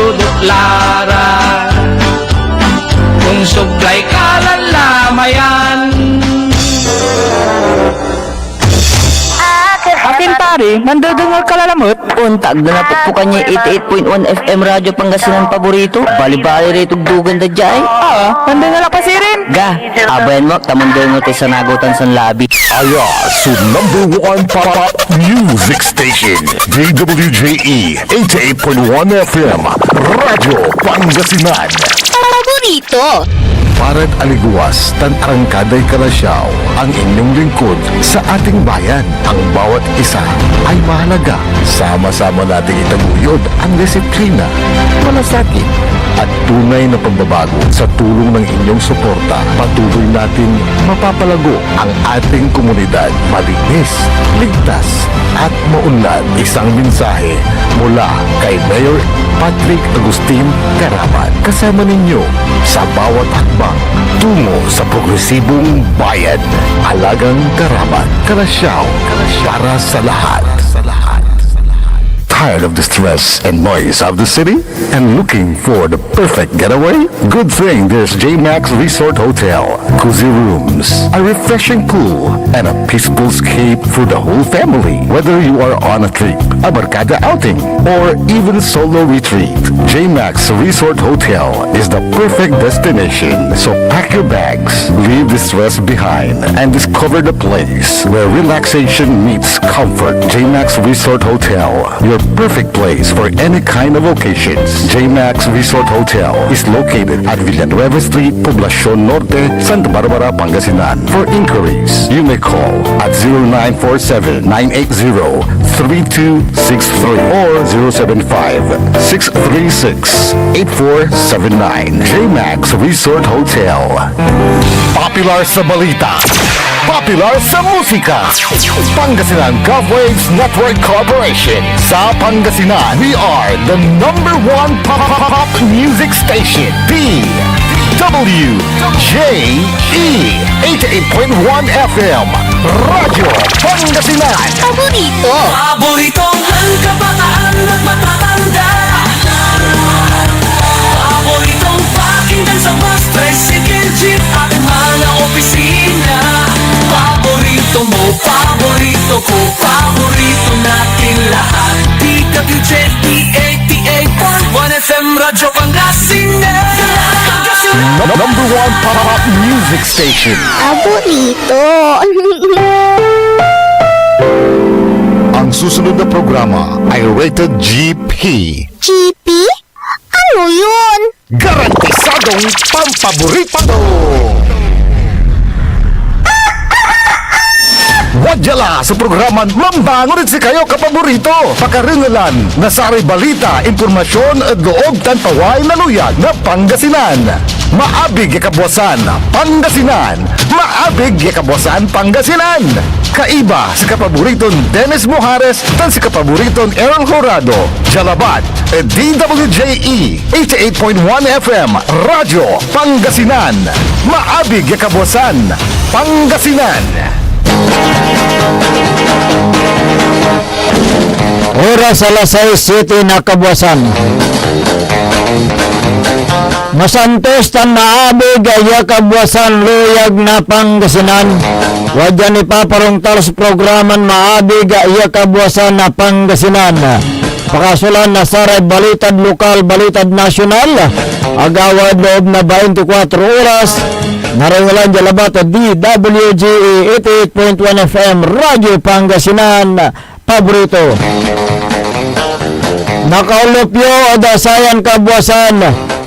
dudot lara. Kung supply kalan lamayan. Akin pare, mandudungal ka lalamot. Untag na napupukan niya 88.1 FM Radyo Pangasinan paborito. Bali-bali rito dugan da jay. Mandungal pa si rin. Ga, abayan mo, tamundong mo sa nagutan sa labi. Ayasu #1 pop music station, DWJE 88.1 FM, Radyo Pangasinan. Paborito. Parad aliguas, tan arangkaday kalasyaw, ang inyong lingkod sa ating bayan. Ang bawat isa ay mahalaga. Sama-sama nating itaguyod ang disiplina, malasakit, at tunay na pagbabago. Sa tulong ng inyong suporta, patuloy natin mapapalago ang ating komunidad. Malinis, ligtas, at maunlad. Isang mensahe mula kay Mayor Patrick Agustin Caraman. Kasama ninyo sa bawat hakbang tungo sa progresibong bayan. Alagang Caraman, Kalasyaw, para sa lahat. Tired of the stress and noise of the city and looking for the perfect getaway? Good thing there's J-Max Resort Hotel. Cozy rooms, a refreshing pool, and a peaceful escape for the whole family. Whether you are on a trip, a barkada outing, or even solo retreat, J-Max Resort Hotel is the perfect destination. So pack your bags, leave the stress behind, and discover the place where relaxation meets comfort. J-Max Resort Hotel, your perfect place for any kind of occasions. J-Max Resort Hotel is located at Villanueva Street, Poblacion Norte, Santa Barbara, Pangasinan. For inquiries, you may call at 0947-980-3263 or 075-636-8479. J-Max Resort Hotel. Popular sa balita, popular sa musika. Pangasinan Golfwaves Network Corporation. Sa Pangasinan, we are the #1 pop music station. DWJE 88.1 FM, Radyo Pangasinan. Paborito. Paboritong ang kabataan at matatanda. Paboritong pakinggan sa bus, tricycle, jeep at mga opisina. Paborito mo, paborito ko, paborito natin lahat. DWJE 88.1 FM, Radyo Pangasinan. #1 pop music station. Paborito. Ang susunod na programa ay rated GP. GP? Ano yun? Garantisadong pampaborito! Wadyala sa programa Mambangon si kayo kapaborito. Pakaringalan na sari balita, impormasyon at loob tanpaway na luyag na Pangasinan. Maabig yakabwasan Pangasinan. Maabig yakabwasan Pangasinan. Kaiba si kapaboriton Dennis Mojares tan si kapaboriton Aaron Horado. Jalabat DWJE 88.1 FM Radyo Pangasinan. Maabig yakabwasan Pangasinan. Oras alas 6:07 na kabuwasan. Masantos tan naabig ay kabuwasan luyag na Pangasinan. Wadya ni paparungtal sa programan maabig ay kabuwasan na Pangasinan. Pakasulan na saray balitad lokal, balitad nasyonal. Agawad loob na 24 oras. Narangalan Jalabat DWJE 88.1 FM Radyo Pangasinan. Paborito. Nakaulopyo o dasayan kabuwasan.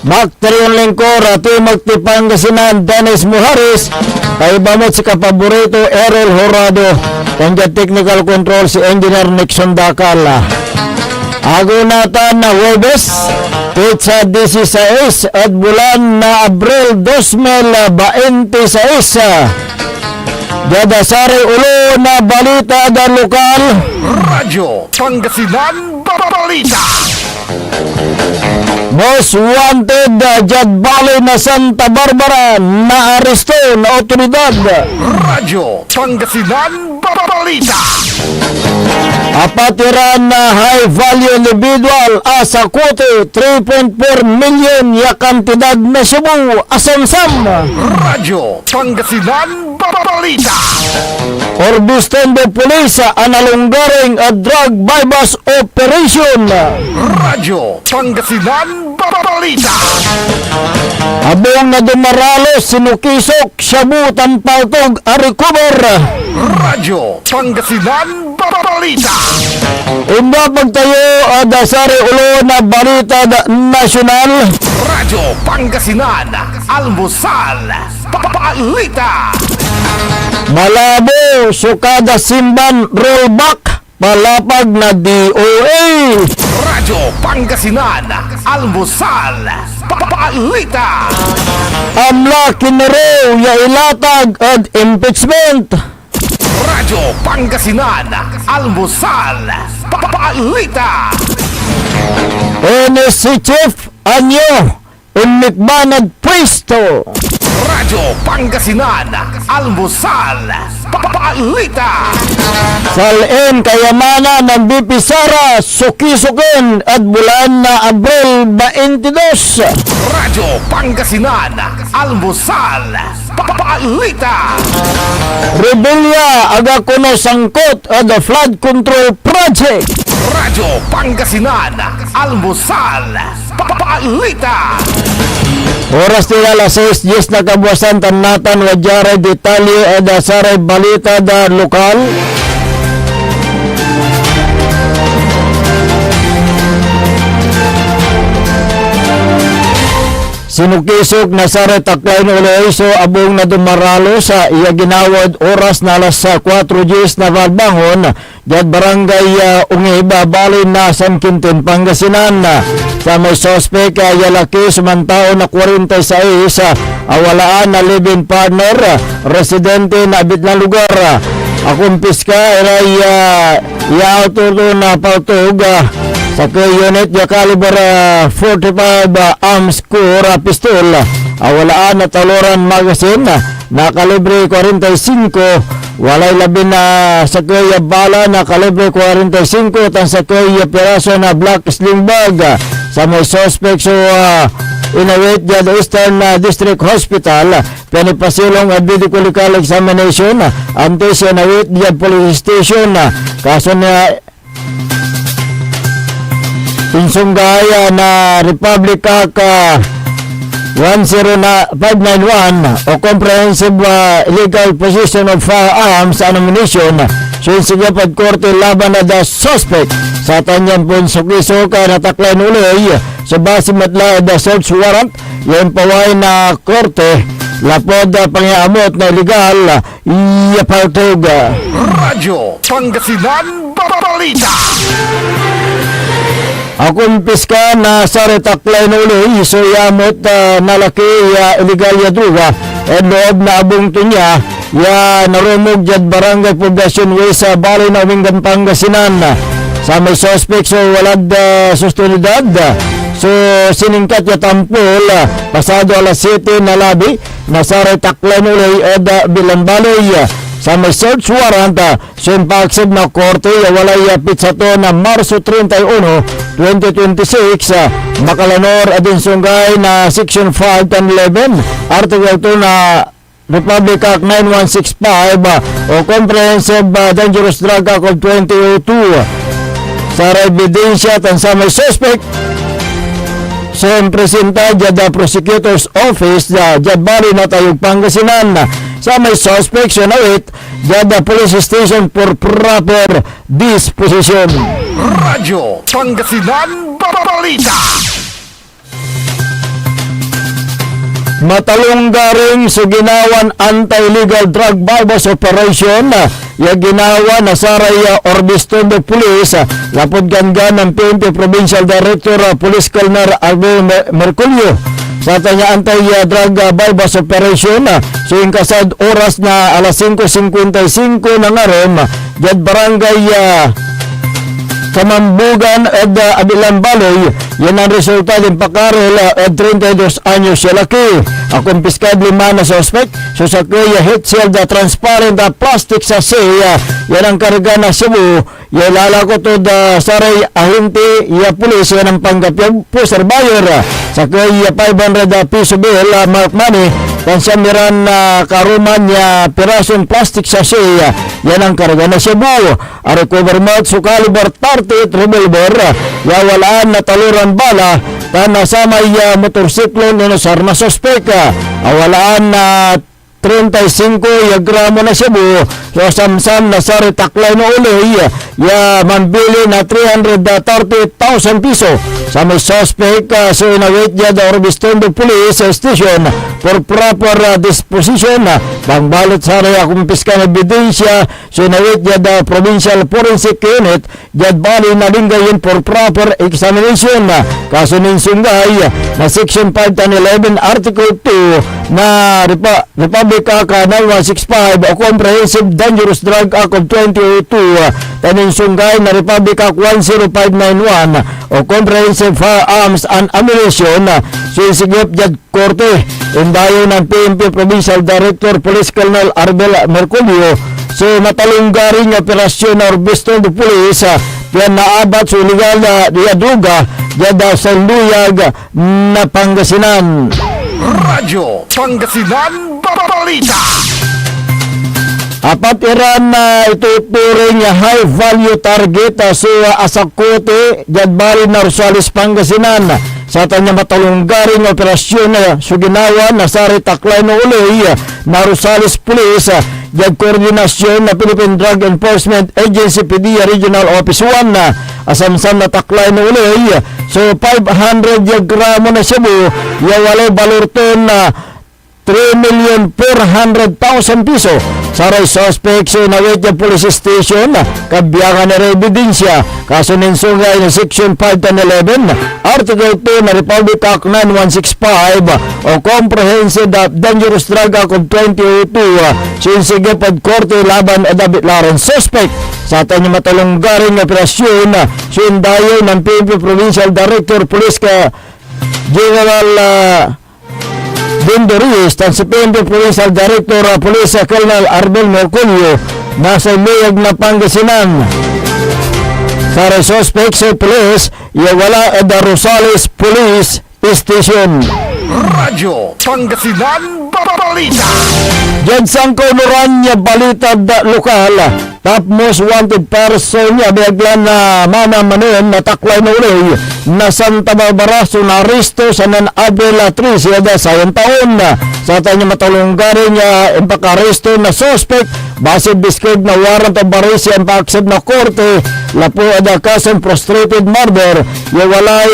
Magtriyon lingkor at magti Pangasinan Dennis Mojares. Kaibamot si kapaborito Errol Horado. Tandiyan technical control si Engineer Nixon Dakal. Agunatan na Huwebes, Pizza 16 at bulan na Abril 2026. Dadasari ulo na balita da lokal. Radyo Pangasinan Balita. Most wanted Jad Valley na Santa Barbara na aresto na otoridad. Radyo Pangasinan Balita. Apatiran na high value individual asa kote 3.4 million ya kantidad na Cebu asamsam. Radyo Pangasinan Balita. Orbistondo Police analunggaring a drug bypass operation. Radyo Pangasinan Balita. Abong na dumaralos sinukisok Shabu Tampaltog a recover. Radyo Pangasinan Balita. Unda pagtayo dasari ulo na balita nasyonal. Radyo Pangasinan Almusal Balita. Malabo sukada simban rollback palapag na DOA. Radyo Pangasinan Almusal Balita. Amla kinero ya ilatag at impeachment. Radyo Pangasinan Almusal Balita. NSC Chief Anyo Imikbanad Pwesto. Radyo Pangasinan Almusal Balita. Salin kayamanan ng BP Sara suki-sukin at bulan na Abril 22. Radyo Pangasinan Almusal Balita. Rebelya aga kuno sangkot at the flood control project. Radyo Pangasinan Almusal Balita. Oras nila alas 6:10 na kabuwasan tanatan wadyare detalye at saray balita da lokal. Sinukisok na sa retaklain ulo abong na dumaralo sa iya ginawad oras na alas 4:10 na valbangon jad barangay Ungiba balin na San Quintin Pangasinan. Sa may sospek yalaki sumantao na 46 awalaan na live-in partner residente na abit na lugar. Akumpiska ay iaututo na pautog sa unit ya caliber 45 arms core pistol awalaan na taloran magazine na kalibre 45 walay labi na sa kuya bala na kalibre 45 tan sa kuya piraso na black sling bag sa may suspect. So inawit ya the Eastern District Hospital panipasilong at medical examination ante siya nawit ya police station kaso na Insunggaya na Republic Act 10591 o Comprehensive Illegal Possession of Firearms and Ammunition sinsigapad korte laban na the suspect sa tanyang punsok-isok nataklan uloy sa base matla the search warrant yung paway na korte lapod pangyamot na illegal iapaltog. Radyo Pangasinan Balita. Akong piska na sa retaklay na uloy so yamot nalaki illegal ya druga at loob na abong tunya ya narumog jad barangay Poblacion Way sa Bali na Wingan Pangasinan sa may suspect. So walad sustenidad so siningkat ya tampol pasado alas 7 na labi na sa retaklay na uloy at bilambaloy sa may search warrant simpaksib na korte walay pizza to na Marso 31, 2026 Makalanor adin sunggay na Section 5 and 11 Article 2 na Republic Act 9165 o Comprehensive Dangerous Drug Act of 2002 sa ebidensya tan sa may suspect presenta jada prosecutor's office jad Bali na tayog Pangasinan sa may suspect nawit jada police station for proper disposition. Radyo Pangasinan Balita. Matalong garing sa ginawan anti-illegal drug bypass operation ya ginawa na saray Orbistondo Police lapod ganga ng PNP Provincial Director Police Colonel Alvin Merculio sa tanya anti-drug bypass operation so yung kasad oras na alas 5:55 na ngaron jad barangay sa Mambugan at Abilan Baloy. Yan ang resulta ng pakarol at 32 anyos siya laki. Akong piskadli man na suspect, so sa kuya hit shield transparent plastic sa siya. Yan ang karga na Cebu. Yan lalako to saray ahinti ya pulis yan ang panggapyag po surveyor. Sa kuya 500 piso bill mark money. Tansya miran na karuman ya pirasong plastic sa siya. Yan ang karga na Cebu. A recover mount so caliber 38 revolver. Ya walaan na taluran bala. Tan sa may motorsiklo ni nasar na suspek. Awalaan na 35 gramo na Cebu. So samsam na sa retaklay no uloy ya mambili na 330,000 piso sa may suspect. So inawait niya the Orbistondo Police Station for proper disposition. Pangbalot sa rin akong piska na ebidensya. So inawait niya the Provincial Forensic Unit Jad Bali na linggayin for proper examination. Kaso ninsungay na Section 5 and 11 Article 2 na Republic Act 9165 o Comprehensive Dangerous Drug Act of 2002 taninsungay na Republic Act 10591 o Comprehensive Firearms and Ammunition. Sisigip Jad Korte indayo ng PNP Provincial Director Police Colonel Arbel Merculio. So natalunggaring operasyon na Orbistondo Police yan naabat sa illegal na diaduga jada sa Luyag na Pangasinan. Radyo Pangasinan Balita. Apat iran na ituturing high value target sa Asakote Jadbari na Rosales Pangasinan. Sa tanya matalunggaring operasyon na suginawa na sa retaklay no uloy na Rosales Police Jad koordinasyon na Philippine Drug Enforcement Agency PDEA Regional Office 1 na asamsam na taklay no uloy. So 500 gramo na Cebu yawalay balurton na 3,400,000 piso. Saray suspect sa Nawetya Police Station kabiyakan na ebidensya. Kaso ninsungay na Section 5 and 11 Article 2 na Republic Act 9165 o Comprehensive Dangerous Drug Act of 2002. Sinsigapad korte laban David Lawrence suspect sa ating matalunggaring operasyon. Sindayo ng PNP Provincial Director Police General Dindo Reyes tan si PNP Provincial Director Police Colonel Arbel Merculio nasa Luyag na Pangasinan. Sa suspect sa police wala the Rosales Police Station. Radyo Pangasinan Balita. Diyan sang kaunuran niya balita lokal. Top most wanted person niya bigla na manamanin na taklay na uloy na Santa Barbara so naristo sa Abril 3 siya da sayang taon na sa tanya matalunggarin niya impakaresto na suspect base biskog na warrant of arrest siya impaaksad na korte lapo ada kasong frustrated murder ya walay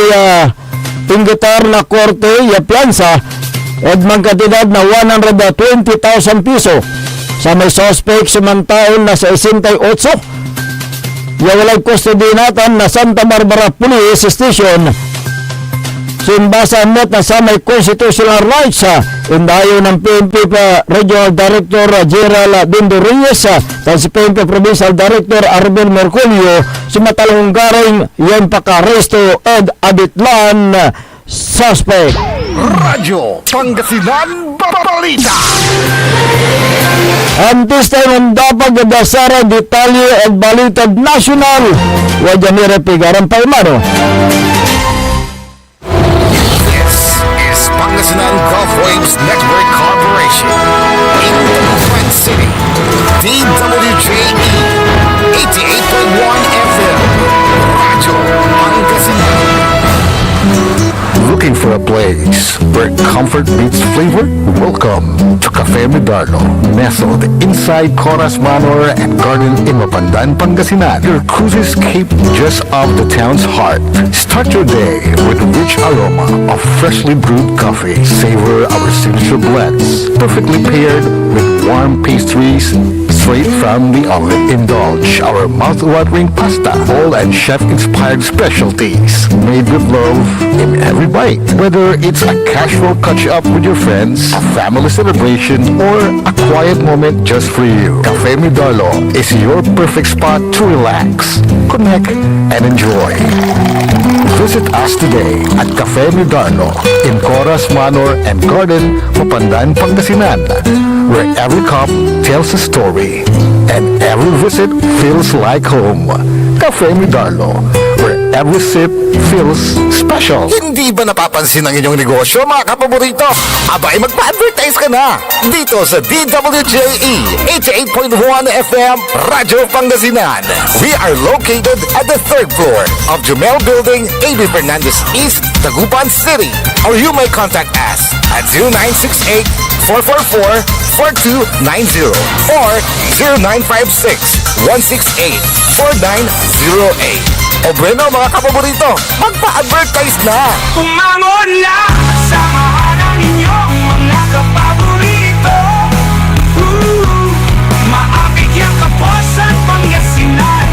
tinggitar na korte ya plansa at magkatidad na 120,000 piso sa may suspect sumantaon na sa 68 yawalag custody natan na Santa Barbara Police Station simbasan net na sa may constitutional rights indayo ng PNP Regional Director General Dindo Reyes at si PNP Provincial Director Arbel Merculio sumatalunggaring yan pakaresto at abitlan suspect. Radyo Pangasinan Balita. Antes tayo dapat gadasara detalye at balitad nasyonal. Wajan ni Repigaran Paimano. This is Pangasinan Gulf Waves Network Corporation. In the Movement City. DWJE 88.1 FM. Radyo Pangasinan. Looking for a place where comfort meets flavor? Welcome to Cafe Medardo, nestled inside Coras Manor and Garden in Mapandan, Pangasinan. Your cozy escape just off the town's heart. Start your day with rich aroma of freshly brewed coffee. Savor our signature blends, perfectly paired with warm pastries straight from the oven. Indulge our mouth-watering pasta, bowl and chef-inspired specialties made with love in every bite. Whether it's a casual catch-up with your friends, a family celebration, or a quiet moment just for you, Cafe Midolo is your perfect spot to relax, connect, and enjoy. Visit us today at Cafe Midolo in Coras Manor and Garden, Mapandan, Pangasinan, where every cup tells a story and every visit feels like home. Cafe Midolo, where every sip feels special. Hindi ba napapansin ang inyong negosyo, mga kapaborito? Abay, magpa-advertise ka na dito sa DWJE 88.1 FM Radyo Pangasinan. We are located at the 3rd floor of Jumel Building, A.B. Fernandez East, Dagupan City. Or you may contact us at 0968-444-4290 or 0956-168-4908. O bueno, mga kapaborito, magpa-advertise na! Umangon na! Samahan ang inyong mga kapaborito. Maapit yung Kapuasan, Pangasinan.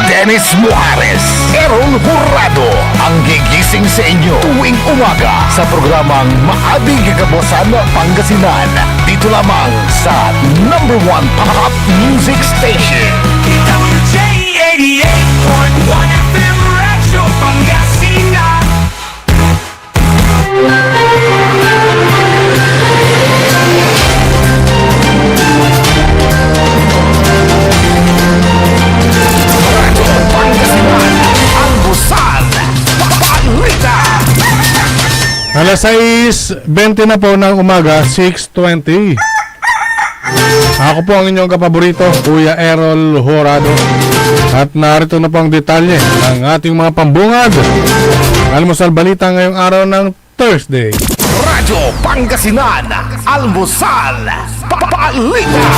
Dennis Muarez, Errol Hurado, ang gigising sa inyo tuwing umaga sa programang Maabig Kapuasan Pangasinan. Dito lamang sa number 1 pop music station. DWJ 88.1 FM Radyo Pangasinan. Alas 6:20 na po ng umaga, 6:20. Ako po ang inyong kapaborito, Kuya Errol Horado. At narito na po ang detalye ng ating mga pambungad. Almusal balita ngayong araw ng Thursday. Radyo Pangasinan, Almusal, Balita.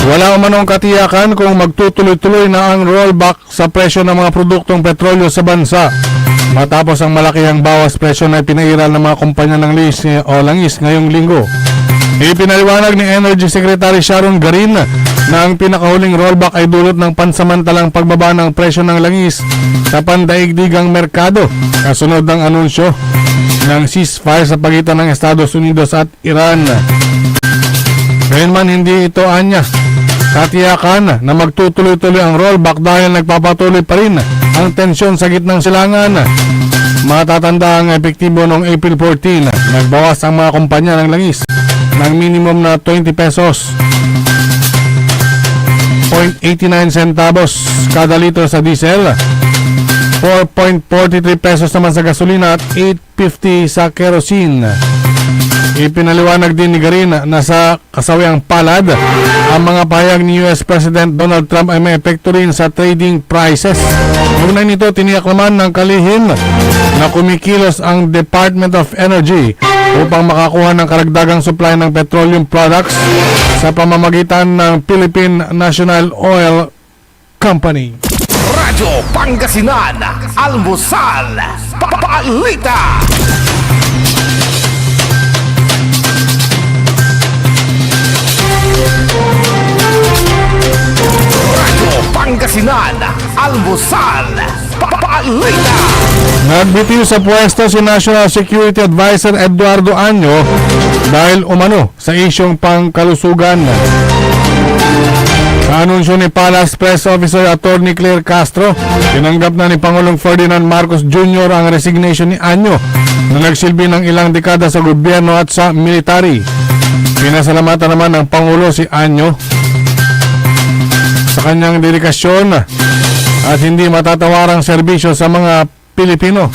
Wala umanong katiyakan kung magtutuloy-tuloy na ang rollback sa presyo ng mga produktong petrolyo sa bansa. Matapos ang malakihang bawas presyo na pinairal ng mga kumpanya ng langis ngayong linggo. Ipinaliwanag ni Energy Secretary Sharon Garin na ang pinakahuling rollback ay dulot ng pansamantalang pagbaba ng presyo ng langis sa pandaigdigang merkado kasunod ng anunsyo ng ceasefire sa pagitan ng Estados Unidos at Iran. Gayunman hindi ito anya katiyakan na magtutuloy-tuloy ang rollback dahil nagpapatuloy pa rin ang tensyon sa gitnang silangan. Matatanda ang epektibo noong April 14, nagbawas ang mga kumpanya ng langis ng minimum na 20 pesos 0.89 centavos kada litro sa diesel, 4.43 pesos naman sa gasolina at 8.50 sa kerosene. Ipinaliwanag din ni Garin na sa kasawiang palad ang mga pahayag ni US President Donald Trump ay may epekto rin sa trading prices. Una nito, tiniyak naman ng kalihim na kumikilos ang Department of Energy upang makakuha ng karagdagang supply ng petroleum products sa pamamagitan ng Philippine National Oil Company. Radyo Pangasinan, Almusal, Balita. Radyo Pangasinan, Almusal, Balita. Nagbitiw sa pwesto si National Security Advisor Eduardo Año dahil umano sa isyong pangkalusugan. Sa anunsyo ni Palace Press Officer Attorney Claire Castro, tinanggap na ni Pangulong Ferdinand Marcos Jr. ang resignation ni Año na nagsilbi ng ilang dekada sa gobyerno at sa military. Pinasalamatan naman ng Pangulo si Año sa kanyang dedikasyon at hindi matatawarang serbisyo sa mga Pilipino.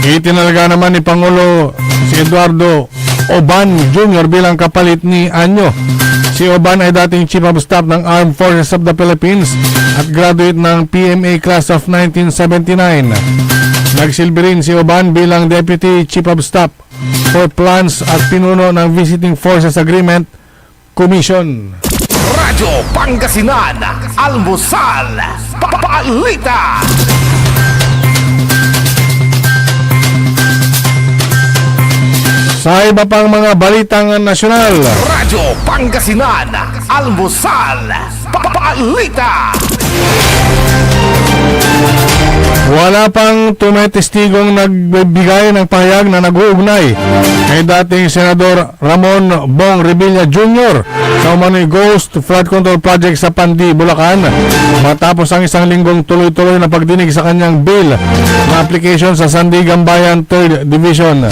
Itinalaga naman ni Pangulo si Eduardo Oban Jr. bilang kapalit ni Año. Si Oban ay dating Chief of Staff ng Armed Forces of the Philippines at graduate ng PMA Class of 1979. Nagsilbi rin si Oban bilang Deputy Chief of Staff for Plans at pinuno ng Visiting Forces Agreement Commission. Radyo Pangasinan, Almusal, Balita. Sa iba pang mga balitang nasyonal, Radyo Pangasinan, Almusal, Balita. wala pang tumetestigong nagbibigay ng pahayag na nag-uugnay kay dating Senador Ramon Bong Revilla Jr. sa umano'y Ghost Flood Control Project sa Pandi, Bulacan matapos ang isang linggong tuloy-tuloy na pagdinig sa kanyang bill na application sa Sandigan Bayan 3rd Division.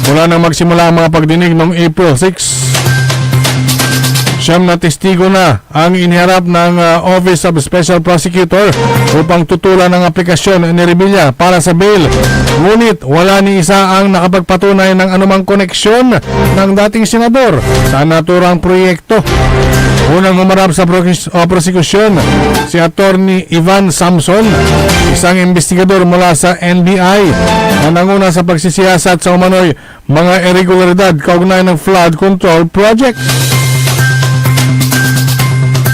Mula nang magsimula ang mga pagdinig noong April 6, siyam na testigo na ang iniharap ng Office of Special Prosecutor upang tutulan ang aplikasyon ni Revilla para sa bail. Ngunit wala ni isa ang nakapagpatunay ng anumang koneksyon ng dating senador sa naturang proyekto. Unang humarap sa prosekusyon si Attorney Ivan Samson, isang investigador mula sa NBI na nanguna sa pagsisiyasat sa umano'y mga irregularidad kaugnay ng flood control project.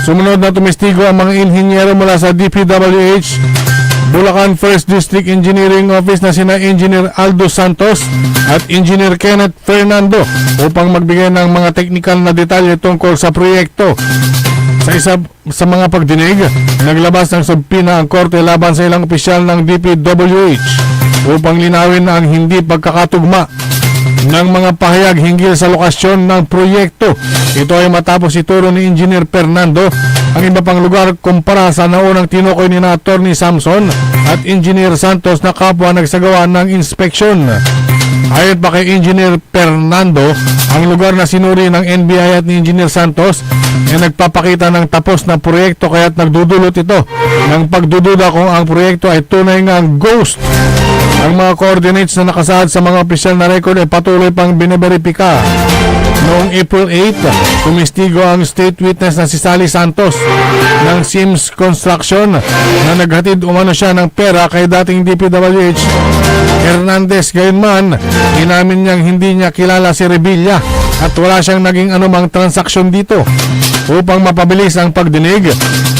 Sumunod na tumestigo ang mga inhinyero mula sa DPWH, Bulacan 1st District Engineering Office na sina Engineer Aldo Santos at Engineer Kenneth Fernando upang magbigay ng mga teknikal na detalye tungkol sa proyekto. Sa isa sa mga pagdinig, naglabas ng subpina ang korte laban sa ilang opisyal ng DPWH upang linawin ang hindi pagkakatugma ng mga pahayag hinggil sa lokasyon ng proyekto. Ito ay matapos ituro ni Engineer Fernando ang iba pang lugar kumpara sa naunang tinukoy ni na Attorney Samson at Engineer Santos na kapwa nagsagawa ng inspeksyon. Ayon pa kay Engineer Fernando, ang lugar na sinuri ng NBI at ni Engineer Santos ay nagpapakita ng tapos na proyekto kaya't nagdudulot ito ng pagdududa kung ang proyekto ay tunay ngang ghost. Ang mga coordinates na nakasaad sa mga opisyal na record ay patuloy pang biniberipika. Noong April 8, tumistigo ang state witness na si Sally Santos ng Sims Construction na naghatid umano siya ng pera kay dating DPWH Hernandez. Gayunman, inamin niyang hindi niya kilala si Revilla at wala siyang naging anumang transaksyon dito. Upang mapabilis ang pagdinig,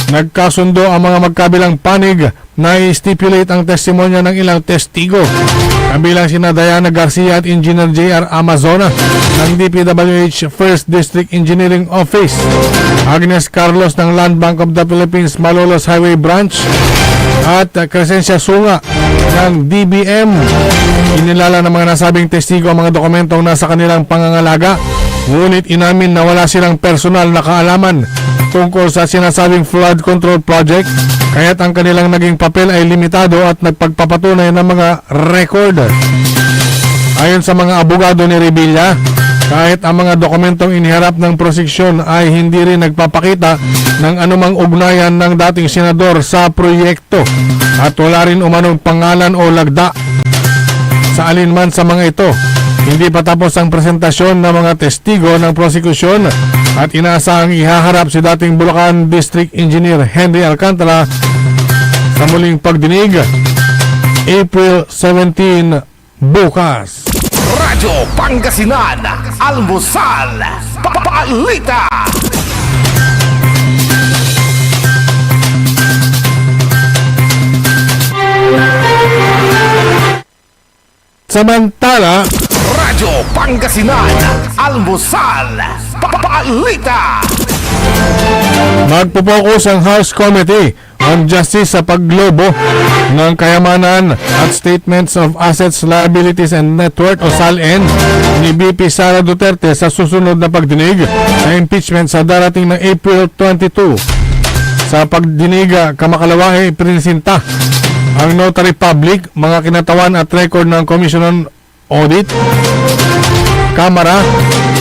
nagkasundo ang mga magkabilang panig na i-stipulate ang testimonya ng ilang testigo. Kabilang sina Diana Garcia at Engineer J.R. Amazona ng DPWH 1st District Engineering Office, Agnes Carlos ng Land Bank of the Philippines Malolos Highway Branch at Crescencia Sunga ng DBM. Inilala ng mga nasabing testigo ang mga dokumentong nasa kanilang pangangalaga, ngunit inamin na wala silang personal na kaalaman tungkol sa sinasabing flood control project, kaya't ang kanilang naging papel ay limitado at nagpagpapatunay ng mga record. Ayon sa mga abogado ni Revilla, kahit ang mga dokumentong iniharap ng prosekusyon ay hindi rin nagpapakita ng anumang ugnayan ng dating senador sa proyekto at wala rin umanong pangalan o lagda sa alinman sa mga ito. Hindi pa tapos ang presentasyon ng mga testigo ng prosekusyon at inaasahang ihaharap si dating Bulacan District Engineer Henry Alcantara sa muling pagdinig April 17 bukas. Radyo Pangasinan, Almusal, Balita. Samantala, Radyo Pangasinan, Almusal, Balita. magpupokus ang House Committee on Justice sa paglobo ng kayamanan at Statements of Assets, Liabilities and Net Worth o SALN ni BP Sara Duterte sa susunod na pagdinig sa impeachment sa darating na April 22. Sa pagdinig, kamakalawa ay iprinsinta ang notary public, mga kinatawan at record ng Commission on Audit, Kamara,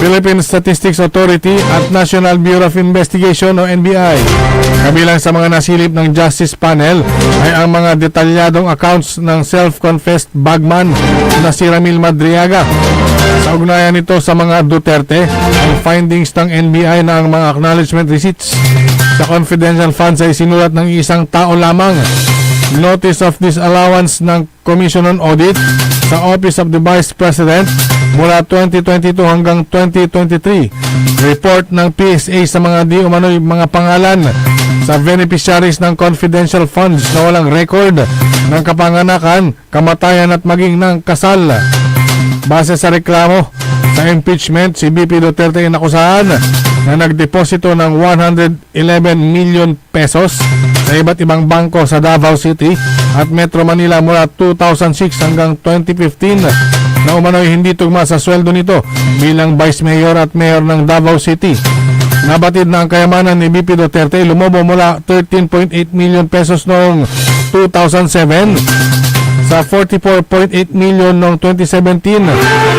Philippine Statistics Authority at National Bureau of Investigation o NBI. Kabilang sa mga nasilip ng Justice Panel ay ang mga detalyadong accounts ng self-confessed bagman na si Ramil Madriaga. Sa ugnayan nito sa mga Duterte, ang findings ng NBI na ang mga acknowledgement receipts sa confidential funds ay sinulat ng isang tao lamang. Notice of disallowance ng Commission on Audit sa Office of the Vice President mula 2022 hanggang 2023. Report ng PSA sa mga di umano'y mga pangalan sa beneficiaries ng confidential funds na walang record ng kapanganakan, kamatayan at maging ng kasal. Base sa reklamo, Sa impeachment, si BP Duterte ay nakusahan na nagdeposito ng 111 million pesos sa iba't ibang bangko sa Davao City at Metro Manila mula 2006 hanggang 2015 na umano'y hindi tugma sa sweldo nito bilang Vice Mayor at Mayor ng Davao City. Nabatid na ang kayamanan ni BP Duterte lumobo mula 13.8 million pesos noong 2007 sa 44.8 million noong 2017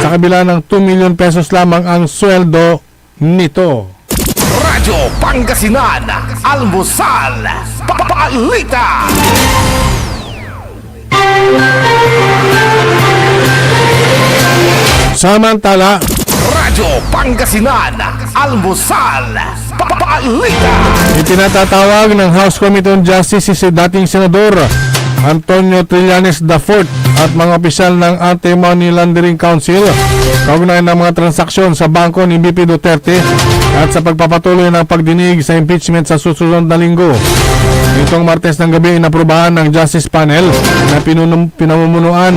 sa kabila ng 2 million pesos lamang ang sweldo nito. Radyo Pangasinan, Almusal, Papalita. Samantala, Radyo Pangasinan, Almusal, Papalita. Ipinatatawag ng House Committee on Justice si dating Senador Antonio Trillanes IV at mga opisyal ng Anti-Money Laundering Council kaugnay ng mga transaksyon sa bangko ni BP Duterte at sa pagpapatuloy ng pagdinig sa impeachment sa susunod na linggo. Itong Martes ng gabi inaprubahan ng Justice Panel na pinamumunuan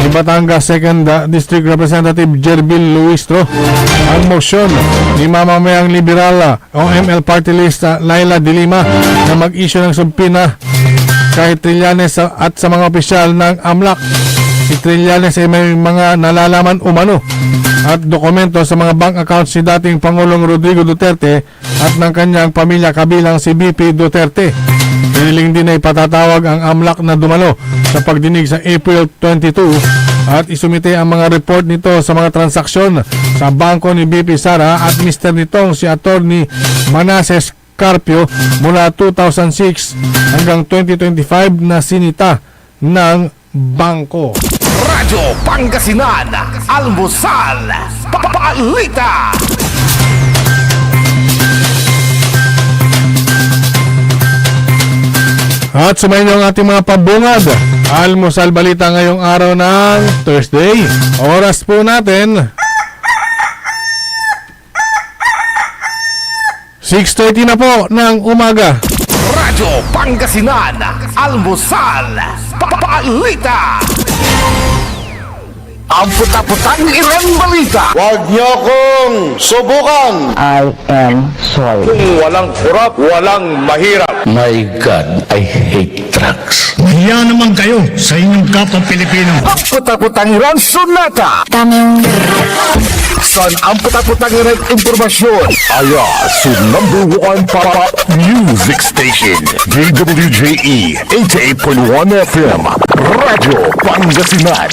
ni Batangas 2nd District Representative Jerbil Luistro ang motion ni mamamayang liberal OML Party List Laila De Lima na mag-issue ng subpoena kay Trillanes at sa mga opisyal ng AMLAC. Si Trillanes ay may mga nalalaman umano at dokumento sa mga bank accounts si dating Pangulong Rodrigo Duterte at ng kanyang pamilya kabilang si BP Duterte. Hiniling din ay patatawag ang AMLAC na dumalo sa pagdinig sa April 22 at isumite ang mga report nito sa mga transaksyon sa bangko ni BP Sara at Mr. nitong si Attorney Manases Carpio mula 2006 hanggang 2025 na sinita ng bangko. Radyo Pangasinan, Almusal, Papalita. At sumayin niyo ang ating mga pabungad. Almusal Balita ngayong araw ng Thursday. Oras po natin 6:30 na po ng umaga. Radyo Pangasinan, Almusal, Papalita. Ang puta-putang Iran Balita. Huwag niyo akong subukan. I am sorry. Kung walang kurap, walang mahirap. My God, I hate trucks. Hiya naman kayo sa inyong kapwa Pilipino. Ang puta-putang Iran Sunata. San ang puta-putang Iran Impormasyon. Aya sa #1 pop music station, DWJE 88.1 FM, Radyo Pangasinan.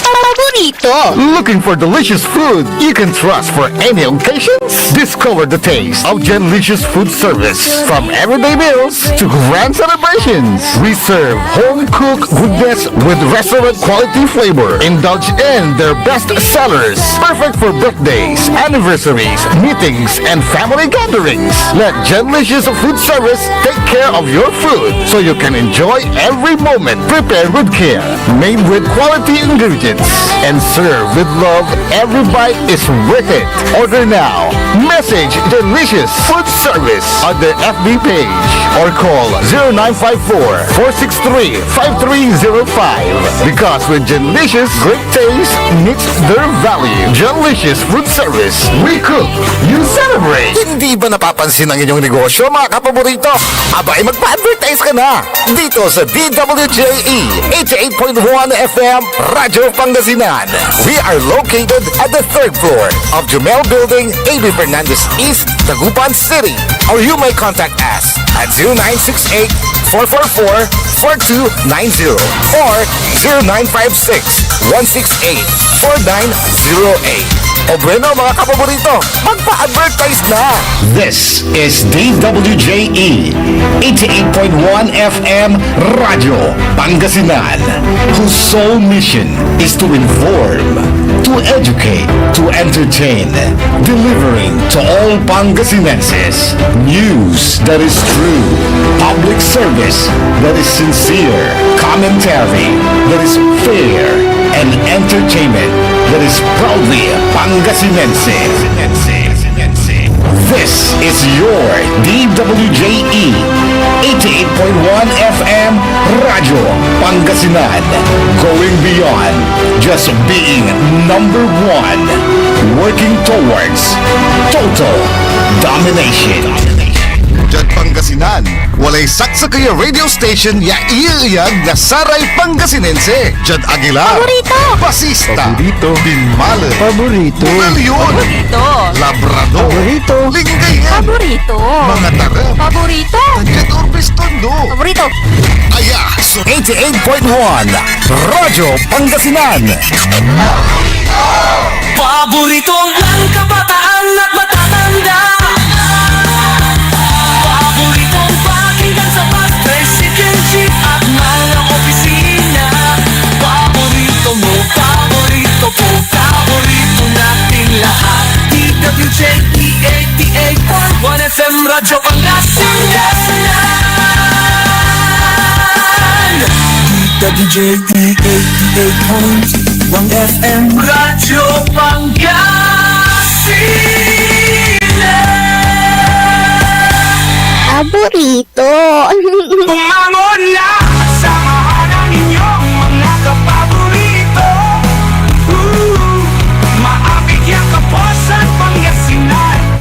Paborito. Looking for delicious food you can trust for any occasions? Discover the taste of Genlicious Food Service. From everyday meals to grand celebrations, we serve home-cooked goodness with restaurant-quality flavor. Indulge in their best sellers, perfect for birthdays, anniversaries, meetings, and family gatherings. Let Genlicious Food Service take care of your food so you can enjoy every moment. Prepared with care, made with quality ingredients, and served with love. Every bite is worth it. Order now. Message Delicious Food Service on their FB page or call 0954-463-5305. Because with Delicious, great taste meets their value. Delicious Food Service. We cook, you celebrate. Hindi ba napapansin ang inyong negosyo, mga kapaborito? Abay, magpa-advertise ka na dito sa DWJE 88.1 FM, Radyo Pangasinan. We are located at the 3rd floor of Jumel Building, A.B. Fernandez East, Dagupan City. Or you may contact us at 0968-444-4290 or 0956-168-4908. O bueno, mga kapaborito, magpa-advertise na! This is DWJE 88.1 FM Radio Pangasinan, whose sole mission is to inform, to educate, to entertain, delivering to all Pangasinenses news that is true, public service that is sincere, commentary that is fair, and entertainment that is proudly Pangasinense. This is your DWJE 88.1 FM Radio Pangasinan, going beyond just being number one, working towards total domination. Diyan Pangasinan, walay saksa kaya radio station ya iiyag na Saray Pangasinense. Diyan Aguilar, Paborito. Basista, Paborito. Binmale, Paborito. Galyon, Labrador, Paborito. Lingayen, Paborito. mga tarap, Paborito. Diyan Orbis Tondo. Paborito. Aya, so 88.1 Radyo Pangasinan. Paborito ng kabataan at matatanda. Paboritong pakinggan sa pag-tricycle jeep at mga opisina. Paborito mo, paborito ko, paborito natin lahat. DWJE 88.1 FM Radyo Pangasinan. DWJE 88.1 FM Radyo Pangasinan. Paborito. Bumangon na, samahan ang inyong mga kapaborito. Maabigyan ka po sa Pangasinan.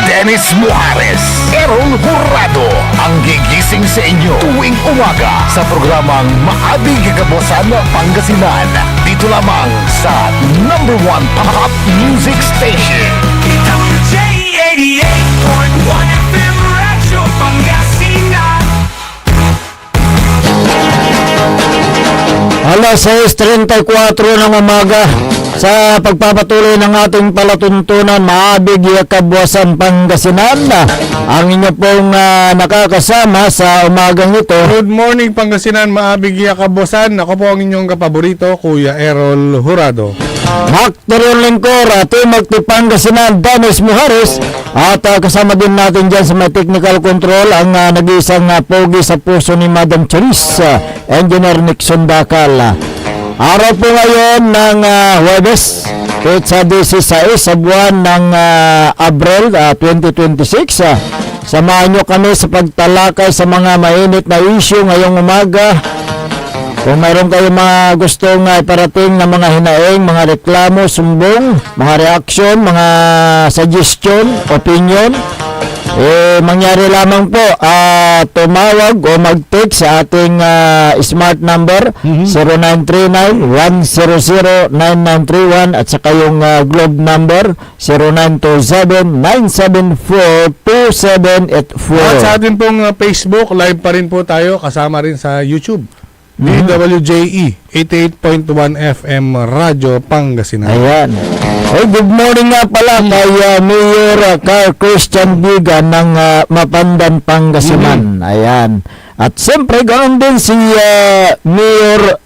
Dennis Muarez, Errol Hurado, ang gigising sa inyo tuwing umaga sa programang Maabig Kagabosan Pangasinan. Dito lamang sa number 1 pop music station. DWJ 88.1 FM Radyo Pangasinan. Alas 6:34 ng umaga sa pagpapatuloy ng ating palatuntunan Maabig Kabuasan Pangasinan. Ang inyo pong nakakasama sa umagang ito. Good morning Pangasinan, maabig kabosan. Ako po ang inyong kapaborito, Kuya Errol Hurado. Maktoron Lingkor, Timog ni Pangasinan, Dennis Muhares. At kasama din natin dyan sa may technical control ang nag-iisang pogi sa puso ni Madam Cherise, Engineer Nixon Dakal. Araw po ngayon ng Huwebes, sa 16 sa buwan ng Abril 2026. Samahan nyo kami sa pagtalakay sa mga mainit na issue ngayong umaga. Kung mayroon kayong mga gustong iparating na mga hinaing, mga reklamo, sumbong, mga reaction, mga suggestion, opinion, mangyari lamang po tumawag o mag-text sa ating smart number 0939-100-9931 at saka yung globe number 0927-974-2784. At sa atin pong Facebook, live pa rin po tayo, kasama rin sa YouTube. DWJE 88.1 FM Radyo Pangasinan. Ayan. Good morning nga pala kay Mayor Carl Christian Bigan ng Mapandan, Pangasinan. Ayan. At siyempre, ganoon din si Mayor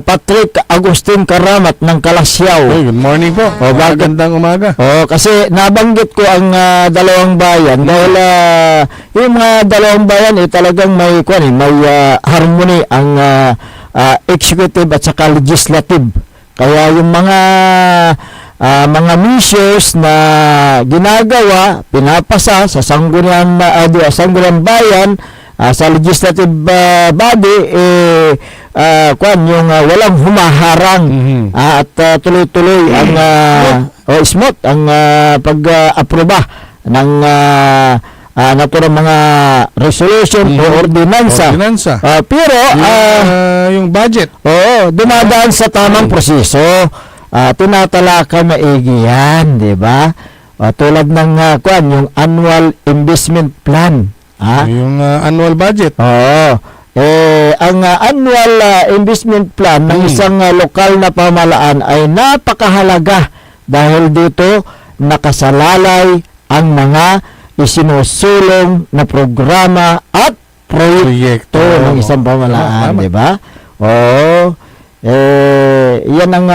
Patrick Agustin Karamat ng Kalasyaw. Hey, good morning po. Magandang umaga. Kasi nabanggit ko ang dalawang bayan dahil yung mga dalawang bayan talagang may harmony ang executive at saka legislative. Kaya yung mga measures na ginagawa, pinapasa sa sangguniang bayan, sa legislative body, yung walang humaharang at tuloy-tuloy ang smooth ang pag-aproba ng naturang mga resolution o ordinansa. Pero yung budget, dumadaan sa tamang proseso. Tinatalakay maigi yan, di ba? Tulad ng yung annual investment plan. yung annual budget. Ang annual investment plan ng isang lokal na pamahalaan ay napakahalaga dahil dito nakasalalay ang mga isinusulong na programa at proyekto ng isang pamahalaan, di ba? Yan ang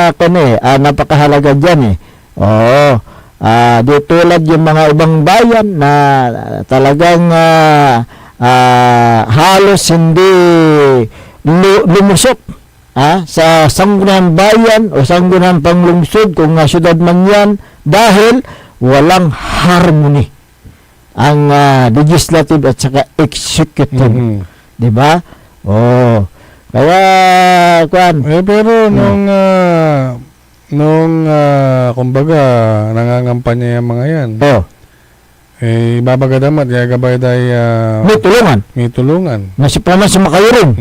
napakahalaga diyan di tulad yung mga ibang bayan na talagang halos hindi lumusok sa sangguniang bayan o sangguniang panglungsod kung syudad man yan dahil walang harmony ang legislative at saka executive. Di ba? Kaya, kuan. Pero kumbaga, nangangampanya yung mga yan. Oh, Babagadamat, gagabay day may tulungan. may tulungan. Nasipaman sa makayuring.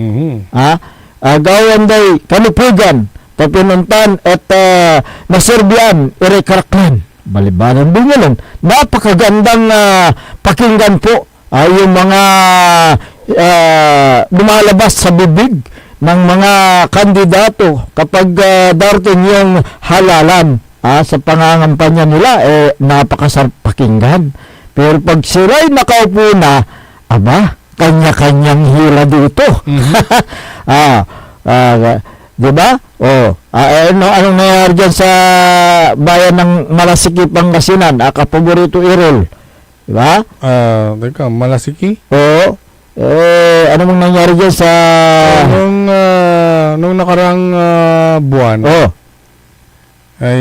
Gawan day kanupugan, tapinuntan at naserbian, irekaraklan. Balibanan bungalan. Napakagandang pakinggan po yung mga lumalabas sa bibig ng mga kandidato kapag darating yung halalan sa pangangampanya nila, napakasarap pakinggan. Pero pag sila'y nakaupo na, aba, kanya-kanyang hila dito. Diba? Anong nangyari dyan sa bayan ng Malasiki, Pangasinan? Kapaborito Irol. Diba? Teka, Malasiki? Oo. Ano mong nangyari dyan sa... Nung nakarang buwan, ay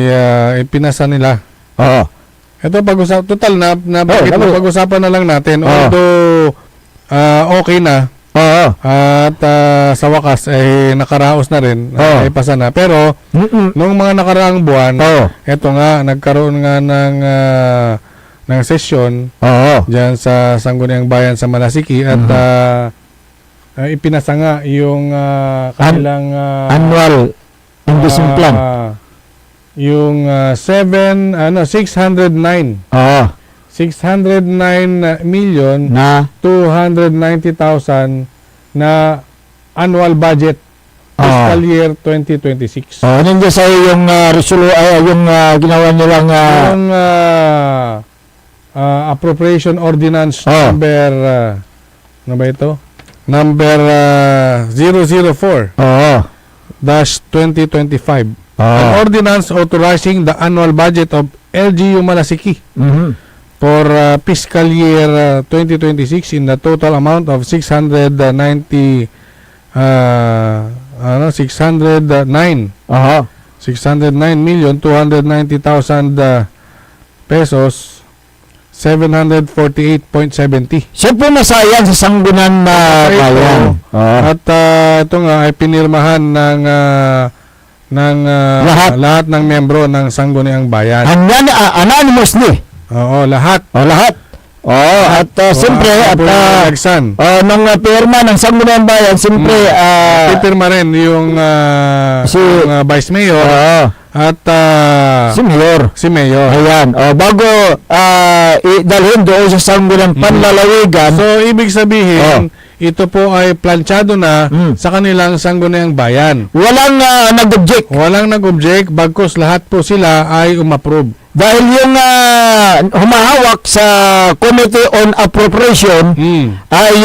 ipinasa nila. Oo. Ito total pag-usapan na lang natin. Although okay na. At sa wakas ay nakaraos na rin, ay pasa na. Pero nung mga nakaraang buwan, eto nga nagkaroon nga ng session diyan sa Sangguniang Bayan sa Malasiki at ipinasa nga yung kanilang annual investment plan. Yung 609 million Na 290,000 na annual budget fiscal year 2026. Nandiyan sa yung yung ginawa nilang Yung appropriation ordinance number ano ba ito? Number 004 -2025. An ordinance authorizing the annual budget of LGU Malasiki for fiscal year 2026 in the total amount of 609 million 290,000 pesos 748.70. Siyempre nasayang sa Sangguniang Bayan. At ito nga ay pinirmahan ng lahat ng membro ng Sangguniang Bayan. Anonymously. Oo, lahat. Lahat. At siyempre nung pirma ng Sangguniang Bayan, siyempre pipirma rin yung Vice Mayor at si Mayor. Ayan. Bago idalhin doon sa Sangguniang Panlalawigan. So, ibig sabihin, ito po ay planchado na sa kanilang Sangguniang Bayan. Walang nag-object. Walang nag-object, bagkus lahat po sila ay umapprove. Dahil yung humahawak sa Committee on Appropriation ay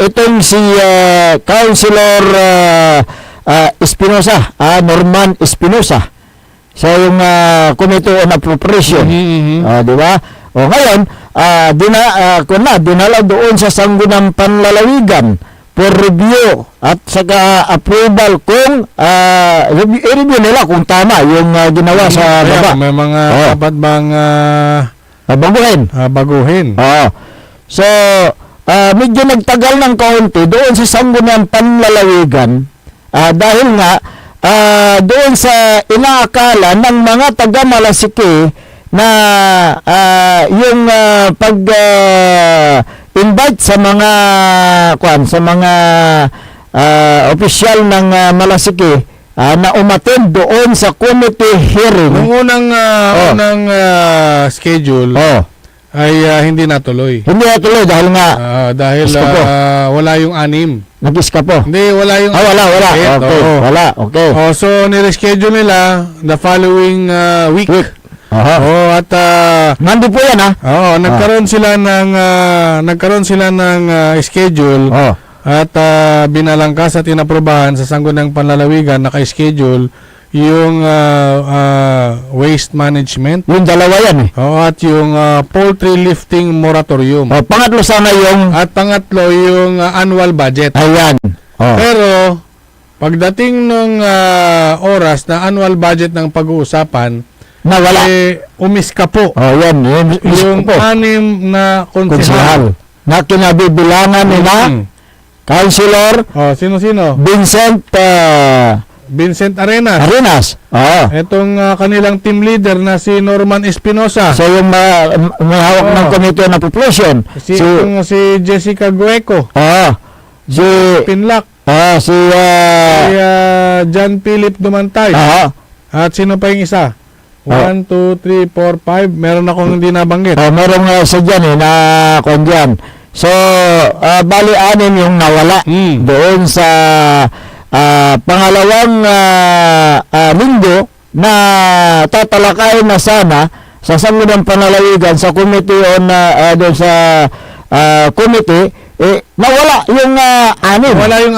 itong si Councilor Espinosa, Norman Espinosa. Siya yung Committee on Appropriation. Di ba? Ngayon, dinala doon sa Sangguniang Panlalawigan for review at saka approval kung i-review nila kung tama yung ginawa sa baba. May mga dapat bang baguhin. So, medyo nagtagal ng kaunti doon sa Sangguniang Panlalawigan dahil nga doon sa inaakala ng mga taga Malasiki na yung pag invite sa mga opisyal ng Malasiki na umattend doon sa committee hearing. Nung unang schedule ay hindi natuloy. Hindi natuloy dahil nga wala yung 6. Nag-iskapo. Hindi, wala yung wala. Okay. So nireschedule nila the following week. At nandun po yan nagkaroon sila ng schedule at binalangkas at inaprobahan sa Sangguniang Panlalawigan naka-schedule yung waste management. Yung dalawa yan at yung poultry lifting moratorium. Pangatlo sana yung At pangatlo yung annual budget. Ayan. Pero pagdating ng oras na annual budget ng pag-uusapan, nawala. Umiska po. Yan. Yung 6 na konsehal na kinabibilangan nila Councilor Sino-sino? Vincent Vincent Arenas. Arenas. Oo. Itong kanilang team leader na si Norman Espinosa. So yung may hawak ng Committee on Appropriation. Si Jessica Gueco. Si Pinlock. si Si John Philip Dumantay. At sino pa yung isa? 1, 2, 3, 4, 5. Meron akong hindi nabanggit. merong isa dyan na kung dyan. So, bali 6 yung nawala doon sa pangalawang linggo na tatalakay na sana sa Sangguniang Panlalawigan sa Committee on doon sa committee nawala yung 6. Wala yung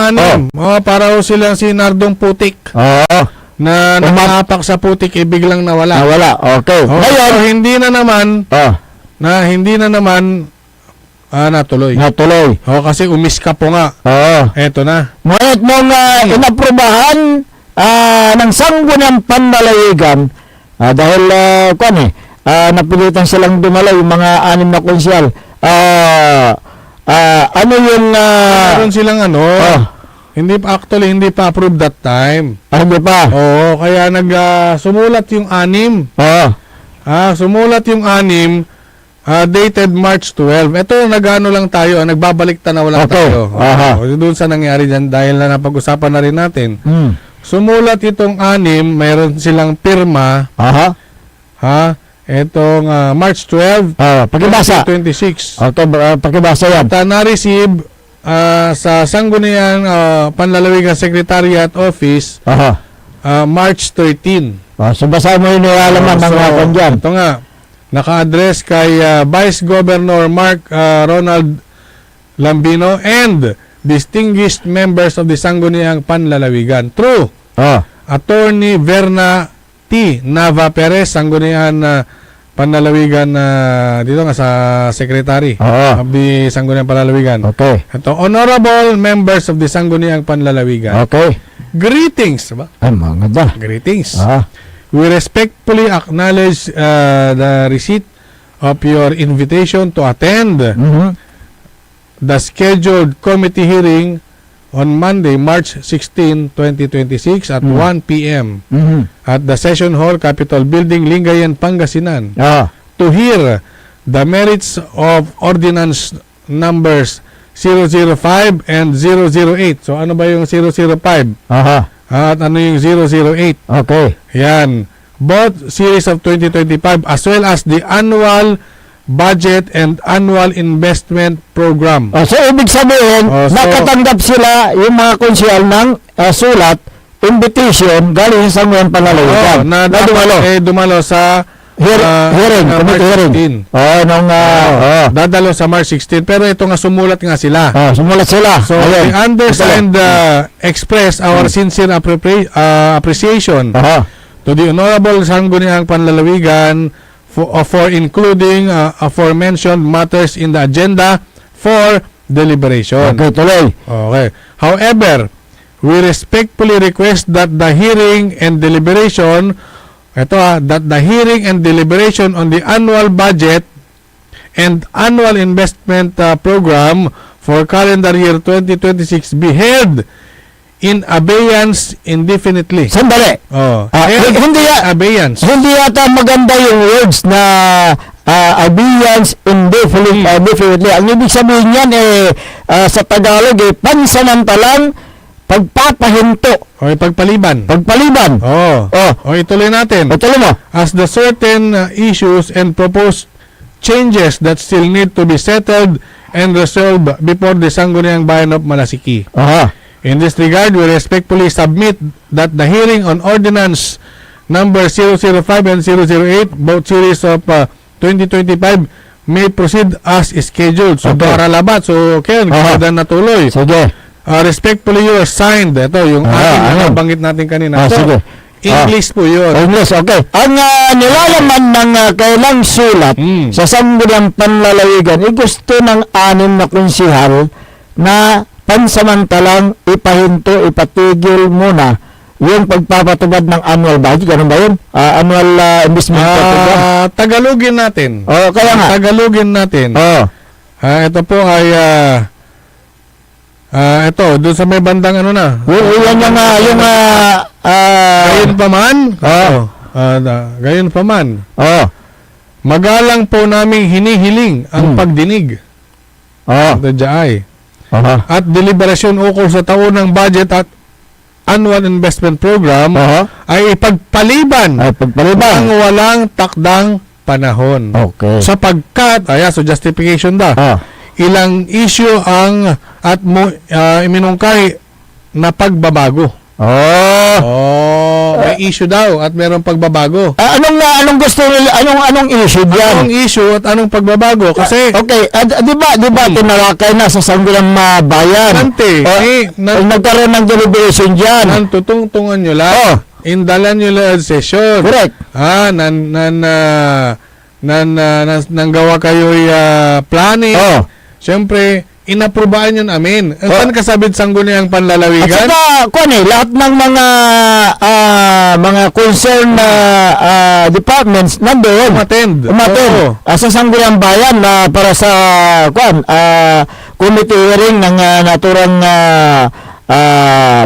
6. Para silang si Nardong Putik. Na nakapak sa putik biglang nawala. Okay. Ngayon, hindi na naman natuloy. Kasi umiska po nga. Eto na. Ngunit nung inaprobahan ng Sangguniang Panlalawigan dahil napilitan silang dumalaw yung mga 6 na konsyal. Ano yung meron silang hindi pa approved that time. Hindi pa. Oo, kaya sumulat yung 6. Sumulat yung 6 dated March 12. Ito lang tayo, nagbabalik tanaw lang tayo. Doon sa nangyari dyan dahil na napag-usapan na rin natin. Sumulat itong 6, mayroon silang pirma. Itong March 12, pakibasa. 2026. Okay, pakibasa yan. At na-receive sa Sangguniang Panlalawigan Secretariat Office March 13. So basa mo yung nilalaman ng mga dyan. Ito nga, naka-address kay Vice Governor Mark Ronald Lambino and distinguished members of the Sangguniang Panlalawigan. True. Attorney Verna T. Nava Perez, Sangguniang Panlalawigan dito nga sa Secretary of the Sangguniang Panlalawigan. Okay. Ito, honorable members of the Sangguniang Panlalawigan. Okay. Greetings. Ba? Ay, maganda. Greetings. We respectfully acknowledge the receipt of your invitation to attend the scheduled committee hearing on Monday, March 16, 2026 at 1 p.m. At the Session Hall, Capitol Building, Lingayen, Pangasinan to hear the merits of Ordinance Numbers 005 and 008. So ano ba yung 005? At ano yung 008? Okay. Yan. Both series of 2025 as well as the annual budget and annual investment program. So ibig sabihin, nakatanggap sila yung mga konsyal ng sulat, invitation galing sa Sangguniang Panlalawigan. Na dumalo sa hearing, committee hearing. Dadalo sa March 16, pero ito nga sumulat nga sila. Sumulat sila. So we understand express our sincere appreciation to the Honorable Sangguniang Panlalawigan for including aforementioned matters in the agenda for deliberation. Okay, tuloy. Okay. However, we respectfully request that the hearing and deliberation on the annual budget and annual investment program for calendar year 2026 be held in abeyance indefinitely. Sandali. Abeyance. Hindi yata maganda yung words na abeyance indefinitely. Ang ibig sabihin yan sa Tagalog pansamantalang pagpapahinto. Pagpaliban. Ituloy natin. Ituloy mo. As the certain issues and proposed changes that still need to be settled and resolved before the Sangguniang Bayan of Malasiki. In this regard, we respectfully submit that the hearing on Ordinance Number 005 and 008, both series of 2025, may proceed as scheduled. So, para labat. So, okay, natuloy. Sige. Respectfully, you are signed. Ito, yung ating nabanggit natin kanina. Sige. English po yun. English, okay. Ang nilalaman ng kailang sulat sa Sangguniang Panlalawigan, gusto ng 6 na konsihal na pansamantalang ipahinto, ipatigil muna yung pagpapatubad ng annual budget. Ganun ba yun? Annual investment program? Tagalogin natin. Kaya nga. Tagalogin natin. Ito po ay Ito, doon sa may bandang ano na. Yan Gayon pa man. Oo. Gayon pa man. oh, Magalang po naming hinihiling ang pagdinig. oh, Ito ay. oh, At deliberasyon ukol sa taunang budget at annual investment program oh, ay ipagpaliban ay ang pagpaliban. walang takdang panahon. Okay. Sapagkat, so justification da, Oh, ilang issue ang at iminungkay na pagbabago. May issue daw at merong pagbabago. anong gusto nila? Anong issue Anong diyan? issue at anong pagbabago? Kasi, Okay, di ba tinalakay na sa Sangguniang Bayan? Nante, Nagkaroon ng deliberation diyan. tutungtungan nyo lang. Oh. Indalan nyo lang ang session. Correct. Nanggawa kayo'y planning. Oh. Siyempre, inaprobaan yun amin. Saan kasabit sangguniang At panlalawigan? saka, lahat ng mga concerned na departments nandoon. Umattend. Oo. Sa Sangguniang Bayan na para sa committee hearing ng naturang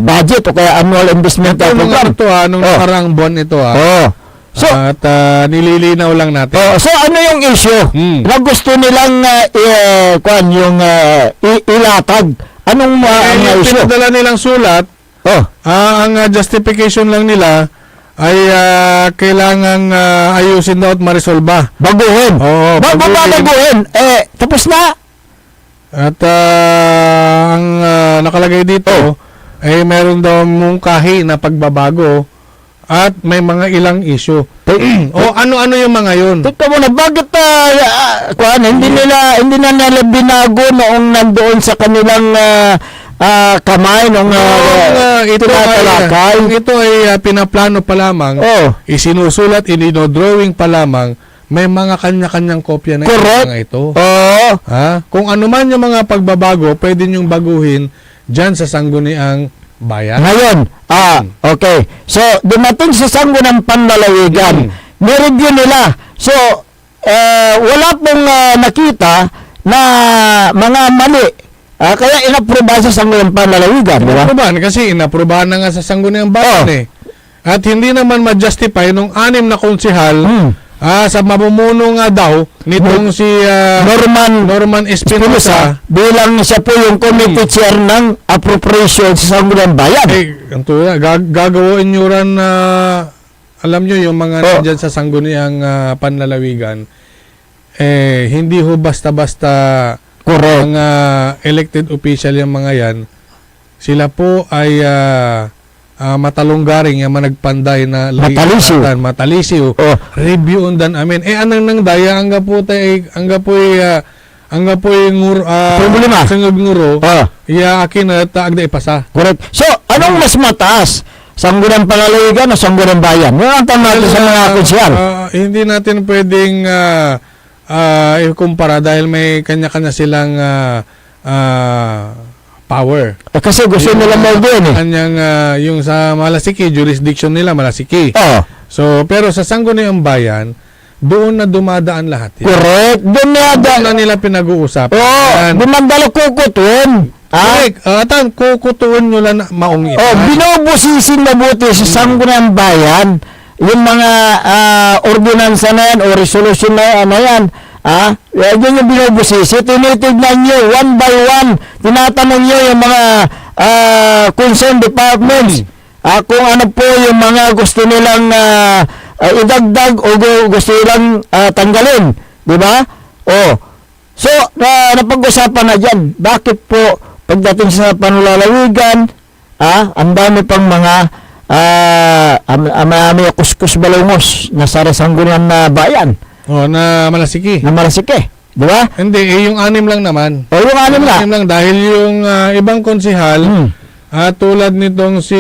budget o kaya annual investment Ito nung program. nung nakarang buwan ito So, At nililinaw lang natin. so ano yung issue? Na gusto nilang ilatag. Anong ang Yung issue? pinadala nilang sulat, ang justification lang nila ay kailangang ayusin daw at marisolba. Baguhin. Oo, Baguhin. Tapos na. At ang nakalagay dito ay meron daw mungkahi na pagbabago at may mga ilang issue. Ano-ano yung mga yun? Teka muna, bakit hindi na nila binago noong nandoon sa kanilang kamay nung Ito ay pinaplano pa lamang, isinusulat, inino-drawing pa lamang, may mga kanya-kanyang kopya na Correct. mga ito. Oo. Kung ano man yung mga pagbabago, pwede nyong baguhin dyan sa Sangguniang Bayan. Ngayon, okay. So, dumating sa Sangguniang Panlalawigan, ni-review nila. So, wala pong nakita na mga mali. Kaya inaprobahan sa Sangguniang Panlalawigan, di ba? Inaprobahan kasi inaprobahan na nga sa Sangguniang Bayan At hindi naman ma-justify nung 6 na konsehal sa mamumuno nga daw nitong si Norman Espinosa. Bilang siya po yung committee chair ng appropriation sa Sangguniang Bayan. Gagawin nyo rin alam nyo yung mga nandyan sa Sangguniang Panlalawigan, hindi ho basta-basta Correct. mga elected official yung mga yan. Sila po ay matalunggaring yung managpanday na matalisiw. Review undan amin. Anang nang daya angga po problema sangag nguro. Akin na taagda ipasa. Correct. So, anong mas mataas? Sangguniang Panlalawigan o Sangguniang Bayan? Yan ang tanong natin sa mga konsyal. Hindi natin pwedeng ikumpara dahil may kanya-kanya silang power. Kasi gusto nila mag-win Kanyang, yung sa Malasiki, jurisdiction nila Malasiki. So, pero sa Sangguniang Bayan, doon na dumadaan lahat yan. Correct. Doon na nila pinag-uusapan. Dumandalo kukutun. Correct. Kukutuon nyo lang maong ito. Binubusising mabuti sa Sangguniang Bayan yung mga ordinansa na yan o resolution na yan. Yan yung binubusisi. Tinitignan nyo one by one. Tinatanong nyo yung mga concerned departments. Kung ano po yung mga gusto nilang idagdag o gusto nilang tanggalin. Diba? So, napag-usapan na dyan. Bakit po pagdating sa panlalawigan, ang dami pang mga may kuskus balungos na sa Sangguniang Bayan. Na Malasiki. Di ba? Hindi, yung 6 lang naman. Yung 6 lang. Dahil yung ibang konsehal, tulad nitong si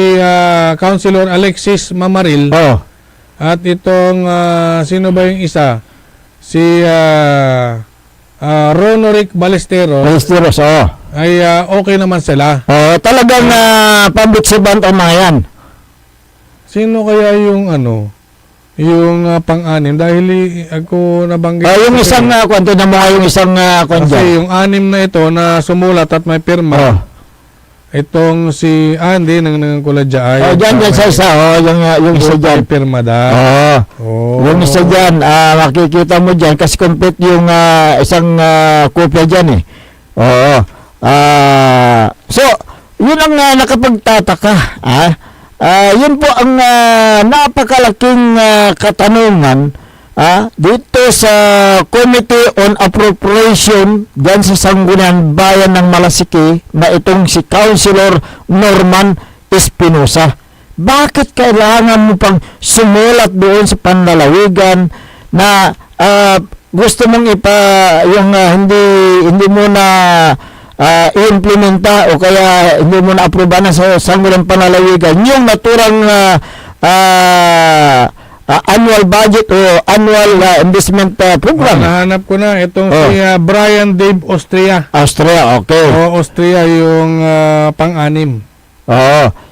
Councilor Alexis Mamaril, at itong, sino ba yung isa? Si Ronoric Balesteros, ay okay naman sila. Talagang public servant ang mga yan. Sino kaya yung yung pang-anim? Dahil ako nabanggit. Yung isang kwento na mga yung isang kwento. Kasi yung 6 na ito na sumulat at may pirma, itong si Andy nang kuladya ay Dyan sa isa, yung isa dyan. pirma da. Yung isa dyan, makikita mo dyan kasi complete yung isang kopya dyan eh. So, yun ang nakapagtataka. Yun po ang napakalaking katanungan dito sa Committee on Appropriation dyan sa Sangguniang Bayan ng Malasiki na itong si Councilor Norman Espinosa. Bakit kailangan mo pang sumulat doon sa panlalawigan na gusto mong hindi mo na i-implementa o kaya hindi mo na aprobahan sa Sangguniang Panlalawigan yung naturang annual budget o annual investment program. Nahanap ko na itong si Brian Dave Austria. Austria, okay. Austria yung pang-anim.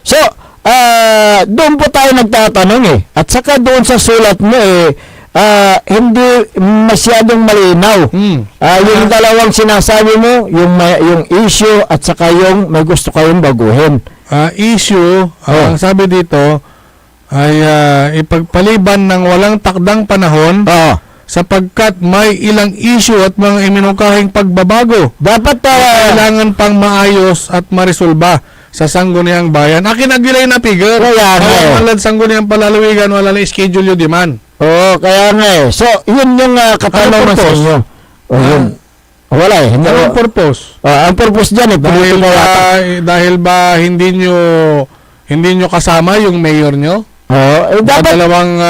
So, doon po tayo nagtatanong eh. At saka doon sa sulat mo hindi masyadong malinaw. Yung dalawang sinasabi mo, yung issue at saka yung may gusto kayong baguhin. Issue, ang sabi dito ay ipagpaliban ng walang takdang panahon sapagkat may ilang issue at mga iminukahing pagbabago. Dapat kailangan pang maayos at maresolba sa Sangguniang Bayan. Akin agilay na figure. Wala Sangguniang Panlalawigan, wala na schedule yung demand. Kaya nga eh. So, yun yung katanungan sa inyo. Yun. Wala eh. Anong purpose? Ang purpose dyan eh. Dahil ba hindi nyo kasama yung mayor nyo? Dapat dalawang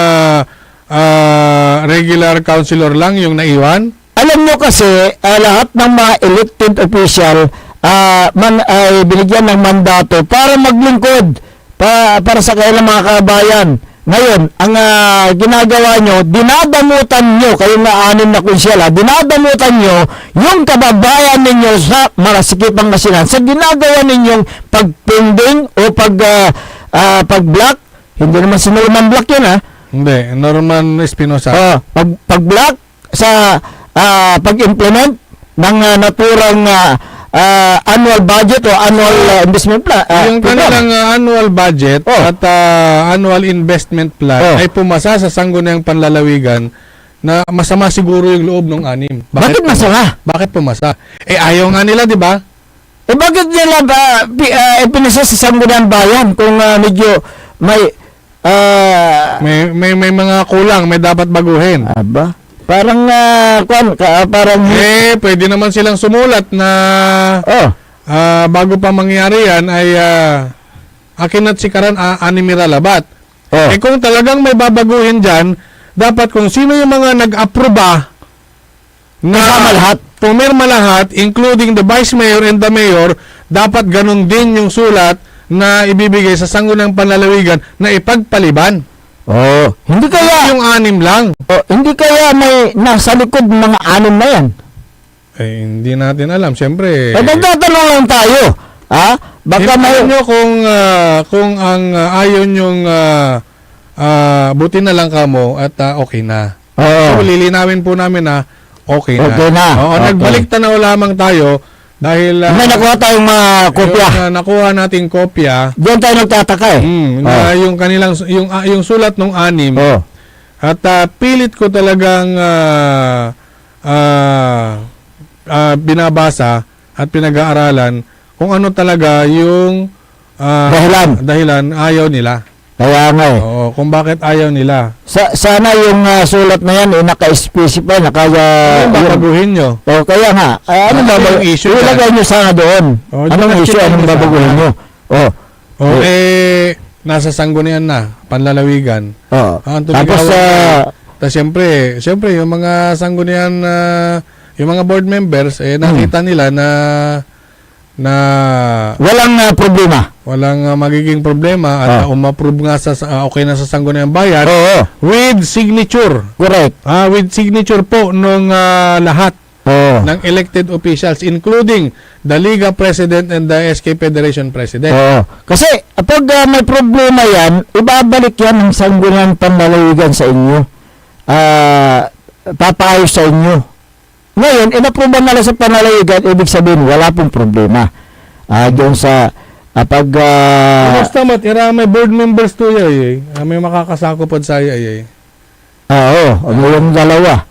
regular councilor lang yung naiwan? Alam nyo kasi, lahat ng mga elected official ay binigyan ng mandato para maglingkod para sa kanilang mga kabayan. Ngayon, ang ginagawa nyo, dinadamutan nyo, kayo na 6 na konsyela, dinadamutan nyo yung kababayan ninyo sa Malasiki, Pangasinan sa ginagawa ninyong pagpinding o pag-block. Hindi naman si Norman Black yun, Hindi, Norman Espinosa. Pag-block sa pag-implement ng naturang annual budget o annual investment plan. Yung kanilang annual budget at annual investment plan ay pumasa sa Sangguniang Panlalawigan na masama siguro yung loob ng 6. Bakit masama? Bakit pumasa? Ayaw nga nila, di ba? Bakit nila pinasa sa Sangguniang Bayan kung medyo may mga kulang, may dapat baguhin. Parang parang pwede naman silang sumulat na bago pa mangyari yan ay akin at sikaran animira labat. Kung talagang may babaguhin dyan, dapat kung sino yung mga nag-aproba na lahat, pumirma lahat, including the vice mayor and the mayor, dapat ganun din yung sulat na ibibigay sa Sangguniang Panlalawigan na ipagpaliban. Hindi kaya yung 6 lang. Hindi kaya may nasa likod mga 6 na yan. Hindi natin alam. Siyempre. Nagtatanong lang tayo. Baka may nyo kung ang ayaw nyong buti na lang kamo at okay na. So, lilinawin po namin na okay na. Okay na. Nagbalik tanaw lamang tayo dahil may nakuha tayong mga kopya. Nakuha nating kopya. Diyan tayo nagtataka eh. Na yung kanilang yung sulat ng 6. At pilit ko talagang binabasa at pinag-aaralan kung ano talaga yung dahilan ayaw nila. Kaya nga eh. Kung bakit ayaw nila. Sana yung sulat na yan naka-specify, babaguhin nyo. Kaya nga. Ano ba yung issue? Ilagay nyo sana doon. Anong issue? Anong babaguhin nyo? Nasa Sanggunian na, Panlalawigan. Tapos siyempre yung mga Sanggunian, yung mga board members, nakita nila na walang problema. Walang magiging problema at umapprove nga okay na sa Sangguniang Bayan with signature. Correct. With signature po nung lahat ng elected officials including the Liga President and the SK Federation President. Kasi pag may problema yan, ibabalik yan ng Sangguniang Panlalawigan sa inyo. Papaayos sa inyo. Ngayon, inapprove na lang sa Panlalawigan, ibig sabihin wala pong problema. Doon sa Pag Basta matira may board members to yay. May makakasakopod sa yay. oo, yung dalawa.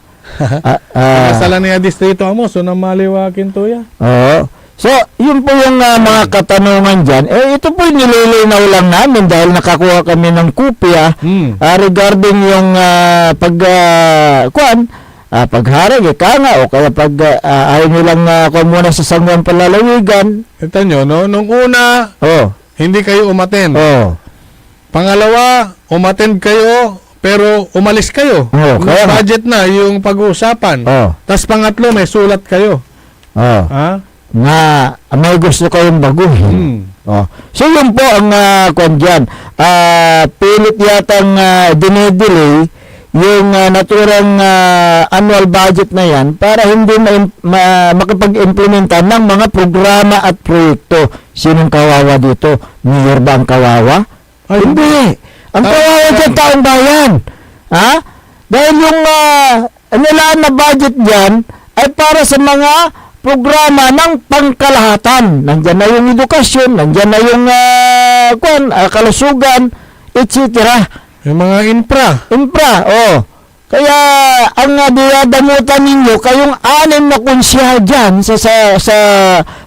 Kasala niya distrito mo, so na maliwakin to ya. Oo. So, yun po yung mga katanungan dyan. Ito po yung nililinaw lang namin dahil nakakuha kami ng kopya regarding yung pagharag, nga, o kaya pag ayaw nyo lang muna sa sangguan palalawigan. Ito nyo, no? Nung una, hindi kayo umattend. Pangalawa, umattend kayo, pero umalis kayo. Kaya Budget na yung pag-uusapan. Tapos pangatlo, may sulat kayo. Ha? Nga may gusto kayong baguhin. So yun po ang kwan dyan. Pilit yatang dinidelay yung naturang annual budget na yan para hindi makapag-implementa ng mga programa at proyekto. Sinong kawawa dito? Mayor ba ang kawawa? Hindi. Ang kawawa dyan taong bayan. Dahil yung nilaan na budget dyan ay para sa mga programa ng pangkalahatan. Nandyan na yung edukasyon, nandyan na yung kalusugan, etc. Yung mga infra. Kaya ang dinadamutan ninyo, kayong 6 na konsyal dyan sa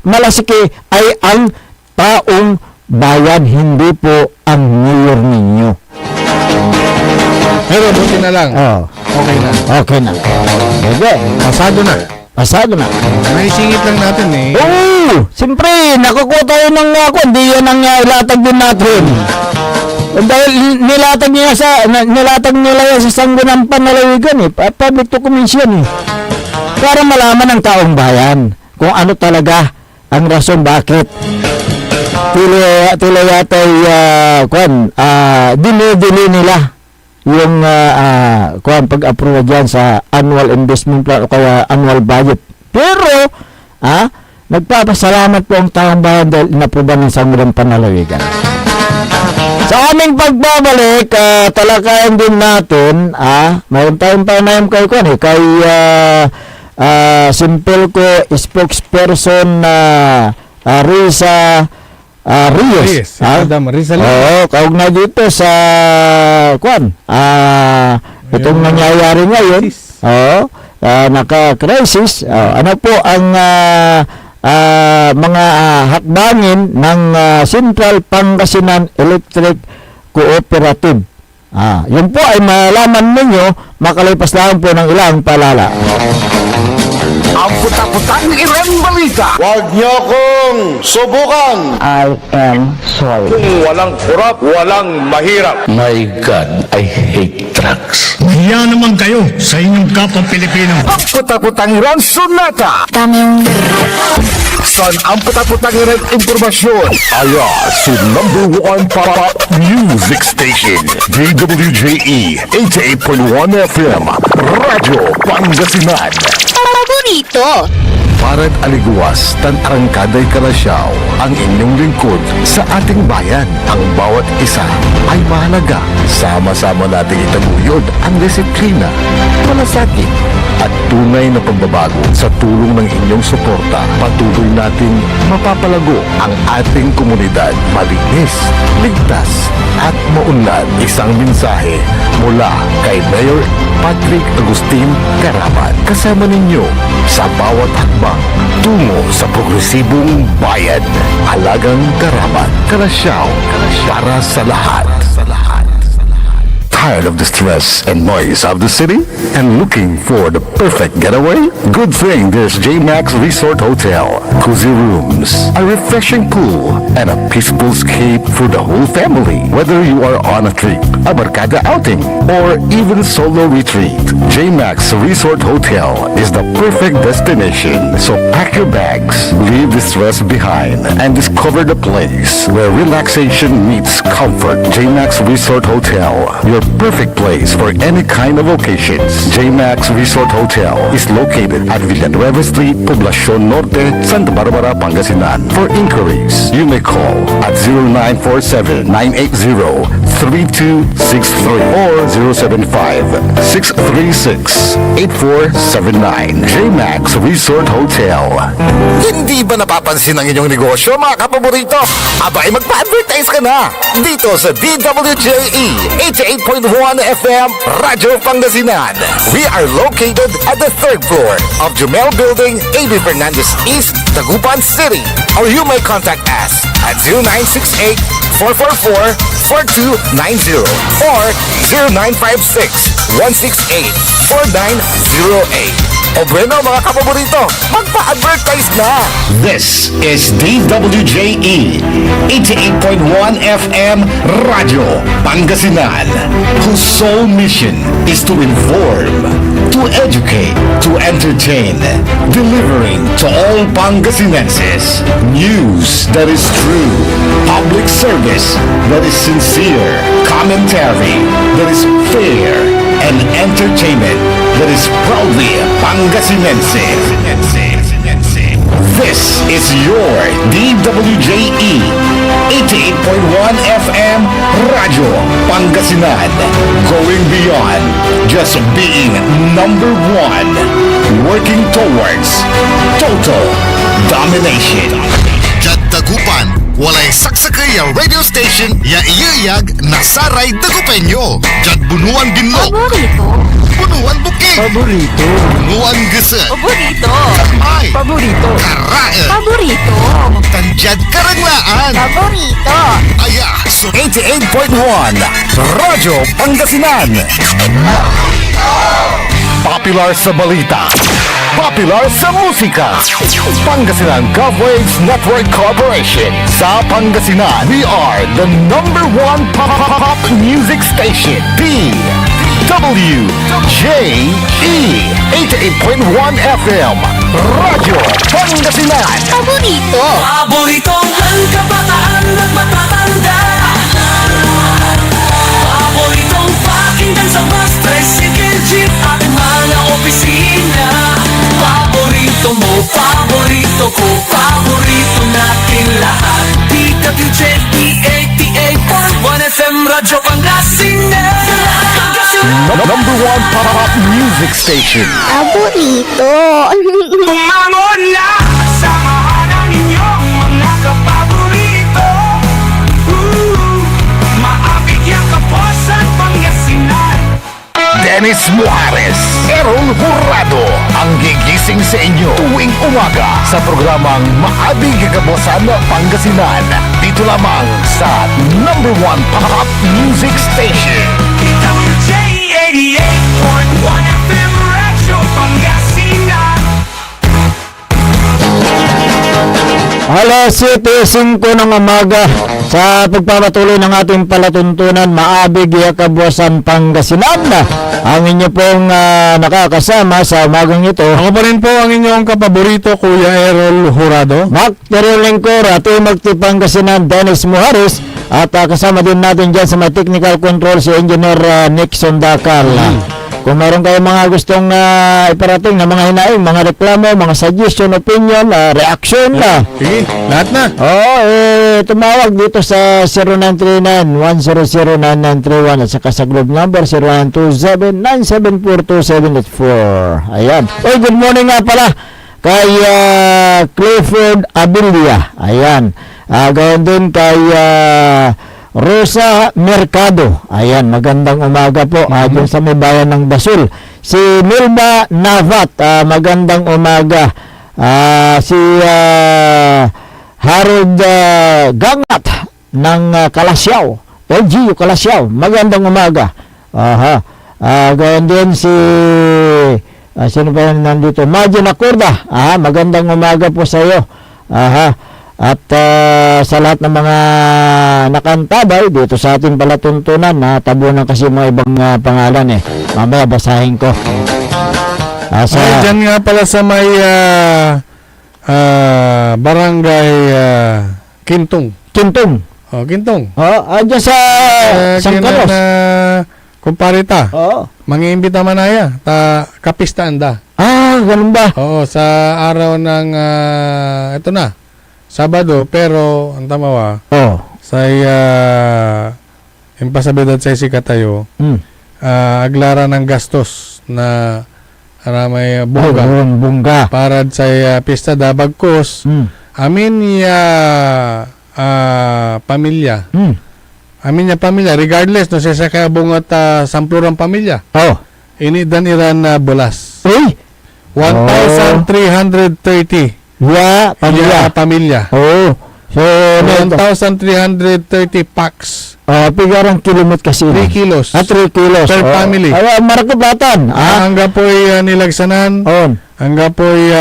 Malasiki ay ang taong bayan, hindi po ang mayor ninyo. Pero buti na lang. Okay na. Bebe, pasado na. May singit lang natin eh. Siyempre, nakukuha tayo ng hindi yan ang ilatag din natin. Dahil nilatag nila yan sa sanggunang panlalawigan public to commission para malaman ng taong bayan kung ano talaga ang rason bakit tila yata dinidili nila yung pag-approve dyan sa annual investment plan o kaya annual budget. Pero nagpapasalamat po ang taong bayan dahil inaproban ng sanggunang panlalawigan. Sa aming pagbabalik, talakayan din natin, mayroon tayong panayam kay Simpelco spokesperson Risa Rios. Madam Rizal. Kaugnay dito sa itong nangyayari ngayon. Naka-crisis. Ano po ang mga hakbangin ng Central Pangasinan Electric Cooperative. Yun po ay malaman ninyo makalipas lang po ng ilang palala. Ang puta-putang ilang balita. Huwag niyo kong subukan. I am sorry. Kung walang kurap, walang mahirap. My God, I hate trucks. Hiya naman kayo sa inyong kapwa Pilipino. Ang puta-putang ilang sunata. San ang puta-putang ilang impormasyon. Aya sa #1 pop music station. DWJE 88.1 FM. Radyo Pangasinan. Paborito. Parang aliguas, tan arangkaday kalasyaw, ang inyong lingkod sa ating bayan. Ang bawat isa ay mahalaga. Sama-sama nating itaguyod ang disiplina, malasakit, at tunay na pagbabago. Sa tulong ng inyong suporta, patuloy nating mapapalago ang ating komunidad. Malinis, ligtas, at maunlad. Isang mensahe mula kay Mayor Patrick Agustin Caraman. Kasama ninyo sa bawat hakbang tungo sa progresibong bayan. Halagang Caraman, Kalasyaw, para sa lahat. Tired of the stress and noise of the city and looking for the perfect getaway? Good thing there's JMax Resort Hotel. Cozy rooms, a refreshing pool, and a peaceful escape for the whole family. Whether you are on a trip, a barkada outing, or even solo retreat, JMax Resort Hotel is the perfect destination. So pack your bags, leave the stress behind, and discover the place where relaxation meets comfort. JMax Resort Hotel, your perfect place for any kind of occasions. JMax Resort Hotel is located at Villanueva Street, Poblacion Norte, Santa Barbara, Pangasinan. For inquiries, you may call at 0947-980-3263 or 075-636-8479. JMax Resort Hotel. Hindi ba napapansin ang inyong negosyo, mga kapaborito? Abay, magpa-advertise ka na dito sa DWJE 88.1 FM Radyo Pangasinan. We are located at the 3rd floor of Jumel Building, A.B. Fernandez East, Dagupan City. Or you may contact us at 0968-444-4290 or 0956-168-4908. O bueno, mga kapaborito, magpa-advertise na! This is DWJE 88.1 FM Radio Pangasinan, whose sole mission is to inform, to educate, to entertain, delivering to all Pangasinenses news that is true, public service that is sincere, commentary that is fair, and entertainment that is proudly Pangasinense. This is your DWJE 88.1 FM Radio Pangasinan, going beyond just being number one, working towards total domination. Jad Dagupan, walay saksakay ya radio station ya iyayag nasaray Dagupenyo. Jad bunuan ginmo, Paborito. bunuan buking, Paborito. bunuan gese, Paborito. ay, Paborito. karae, Paborito. tanjad karanglaan. Paborito. Aya, so 88.1 Radyo Pangasinan. Popular sa balita, popular sa musika. Pangasinan Govwaves Network Corporation. Sa Pangasinan, we are the number one pop music station. DWJE 88.1 FM Radyo Pangasinan. Paborito. Paboritong ang kabataan at matatanda. Paboritong pakinggan sa bus, tricycle, jeep at mga opisina. Paborito mo, paborito ko, paborito natin lahat. DWJE 88.1 FM Radyo Pangasinan. Number one pop music station. Paborito. Tumangon na, samahan ang inyong mga kapaborito. Maabigyan ka po sa Pangasinan. Dennis Muarez, Errol Hurado, ang gigising sa inyo tuwing umaga sa programang Maabig Kagabosan Pangasinan. Dito lamang sa number one pop music station. DWJE 88.1 FM Radyo Pangasinan. Alas 7:05 ng umaga sa pagpapatuloy ng ating palatuntunan Maabig Kabuasan Pangasinan. Ang inyo pong nakakasama sa umagang ito, Ako pa rin po ang inyong kapaborito, Kuya Errol Jurado. Mac Terulengcor, Timog Pangasinan, Dennis Muhares, at kasama din natin dyan sa may technical control si Engineer Nixon Dacal. Kung meron kayong mga gustong iparating na mga hinaing, mga reklamo, mga suggestion, opinion, reaction, Sige, lahat na. tumawag dito sa 0939-100-9931 at saka sa group number 0927-9742784. Ayan. Good morning nga pala kay Clifford Abilia. Ayan. Gawin din kay Rosa Mercado. Ayan, magandang umaga po. Dyan sa may bayan ng Basul. Si Milba Navat, magandang umaga. Si Harold Gangat ng Kalasyaw. LGU Kalasyaw, magandang umaga. Gawin din si sino ba yan nandito? Majin Acorda. Magandang umaga po sa iyo. At sa lahat ng mga nakantabay dito sa ating palatuntunan, tabunan kasi mga ibang pangalan mamaya basahin ko. Dyan nga pala sa may barangay Kintong. Kintong. Kintong. Dyan sa Sangkalos. kumparita. Oo. Mangiimbita manaya, ta kapista anda. Ganun ba? Oo, sa araw ng, ito na, Sabado, pero, ang tamawa, Oo. sa impasabidad sa isikatayo, Hmm. aglara ng gastos na may bunga Bungga. para sa pista da bagkos, Hmm. amin pamilya. Hmm. Amin pamilya, regardless, no, siya kaya bungat samplurang pamilya. Oh. Ini dan iran bulas. Uy! 1,330. Ya, pamilya. Pamilya. Oo. So, 1,330 packs. pigarang kilomit kasi. 3 kilos. 3 kilos. Per family. Ay, marakabatan. Hangga po'y nilagsanan. On. Hangga po'y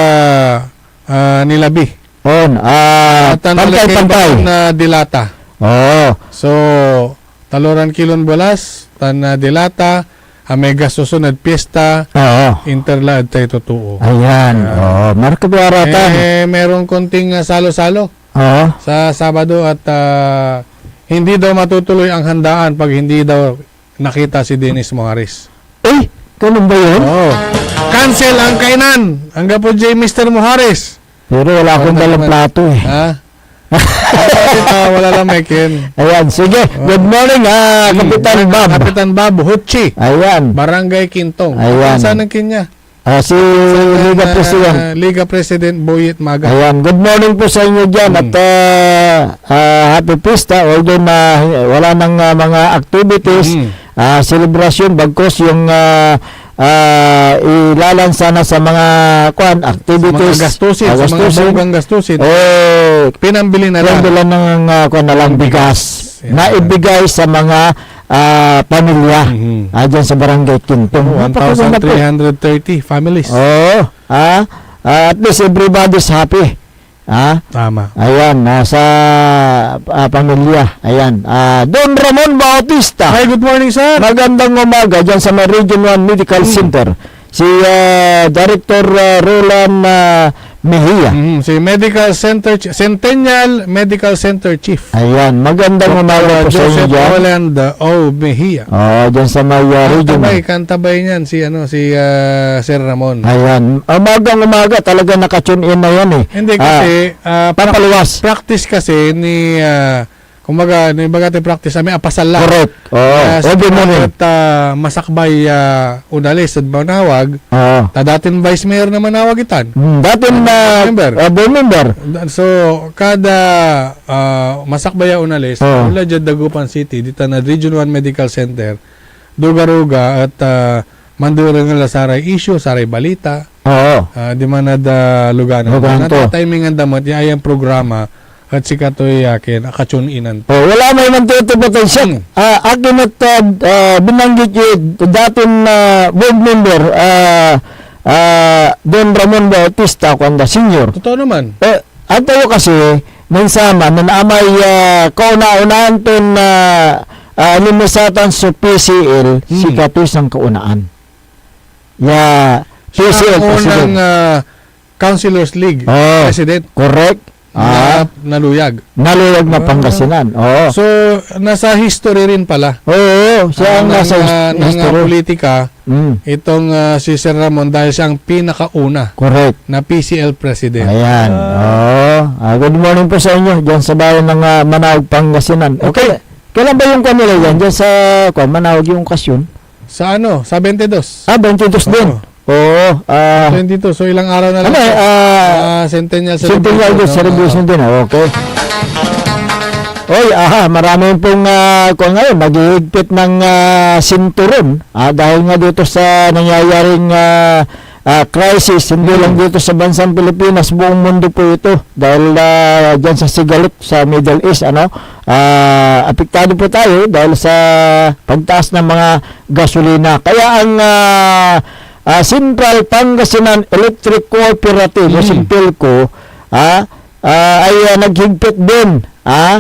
nilabi. On. At Pantay-pantay. na dilata. Oo. So, taloran kilon bulas, tan dilata, may gasusunod pista, Oo. interlaad tayo totoo. Ayan. Marakabatan. Meron konting salo-salo Oo. sa Sabado at hindi daw matutuloy ang handaan pag hindi daw nakita si Dennis Mojares. Ganun ba yun? Oo. Cancel ang kainan. Hanggang po Mr. Mojares. Pero wala akong dalang plato eh. Ha? Wala lang may kin. Ayan, sige. Good morning, Kapitan Bob. Kapitan Bob Hutchi. Ayan. Barangay Kintong. Ayan. Saan ang kinya? Si Liga President. Liga President Boyet Maga. Ayan, good morning po sa inyo dyan at happy pista, although na wala nang mga activities, celebration, bagkos yung ilalansa na sa mga activities, Mga gastusin, sa mga bonggang gastusin. Pinambili na lang. Pinambili ng na lang bigas na ibigay sa mga pamilya dyan sa Barangay Kintong. 1,330 families. At least everybody's happy. Tama. Ayan, nasa pamilya. Ayan. Don Ramon Bautista. Hi, good morning, sir. Magandang umaga dyan sa may Region 1 Medical Center. Si Director Roland Mejia. Si Medical Center, Centennial Medical Center Chief. Ayan, magandang umaga po sa inyo Joseph dyan. Roland Mejia. Dyan sa may Region 1. Kantabay niyan si Sir Ramon. Ayan, umagang umaga talaga nakatune in na yan eh. Hindi kasi papaluwas. practice kasi ni kumbaga ni bagate practice ami apasala. Correct. Every morning. At masakbay unalis at banawag. Ta datin vice mayor na manawag itan. Datin board member. So kada masakbay unalis mula dyan Dagupan City dito na Region 1 Medical Center dugaruga at mandura nga saray issue saray balita. Di man na lugar na timing ang damot yung programa at si Katoy yakin akatune inan. Wala may mantutupatan siya. Akin at binanggit yung dating board member Don Ramon Bautista kung senior. Totoo naman. At tayo kasi nansama na naamay kauna-unahan ton limisatan sa PCL si Katoy sang kaunaan. PCL unang Councilors League President. Correct. Naluyag na Pangasinan. So, nasa history rin pala. Siya ang nasa history. Politika, itong si Sir Ramon dahil siya ang pinakauna. Correct. Na PCL President. Ayan. Good morning po sa inyo dyan sa bayan ng Manawag, Pangasinan. Okay. Kailan ba yung kanila yan? Dyan sa Manawag yung okasyon? Sa Sa 22. 22 din. 22. So, ilang araw na lang. Centennial Celebration din. Okay. Marami pong ngayon, naghihigpit ng sinturon dahil nga dito sa nangyayaring crisis, hindi lang dito sa bansang Pilipinas, buong mundo po ito dahil dyan sa sigalot sa Middle East, apektado po tayo dahil sa pagtaas ng mga gasolina. Kaya ang Central Pangasinan Electric Cooperative o Sintelco ay naghigpit din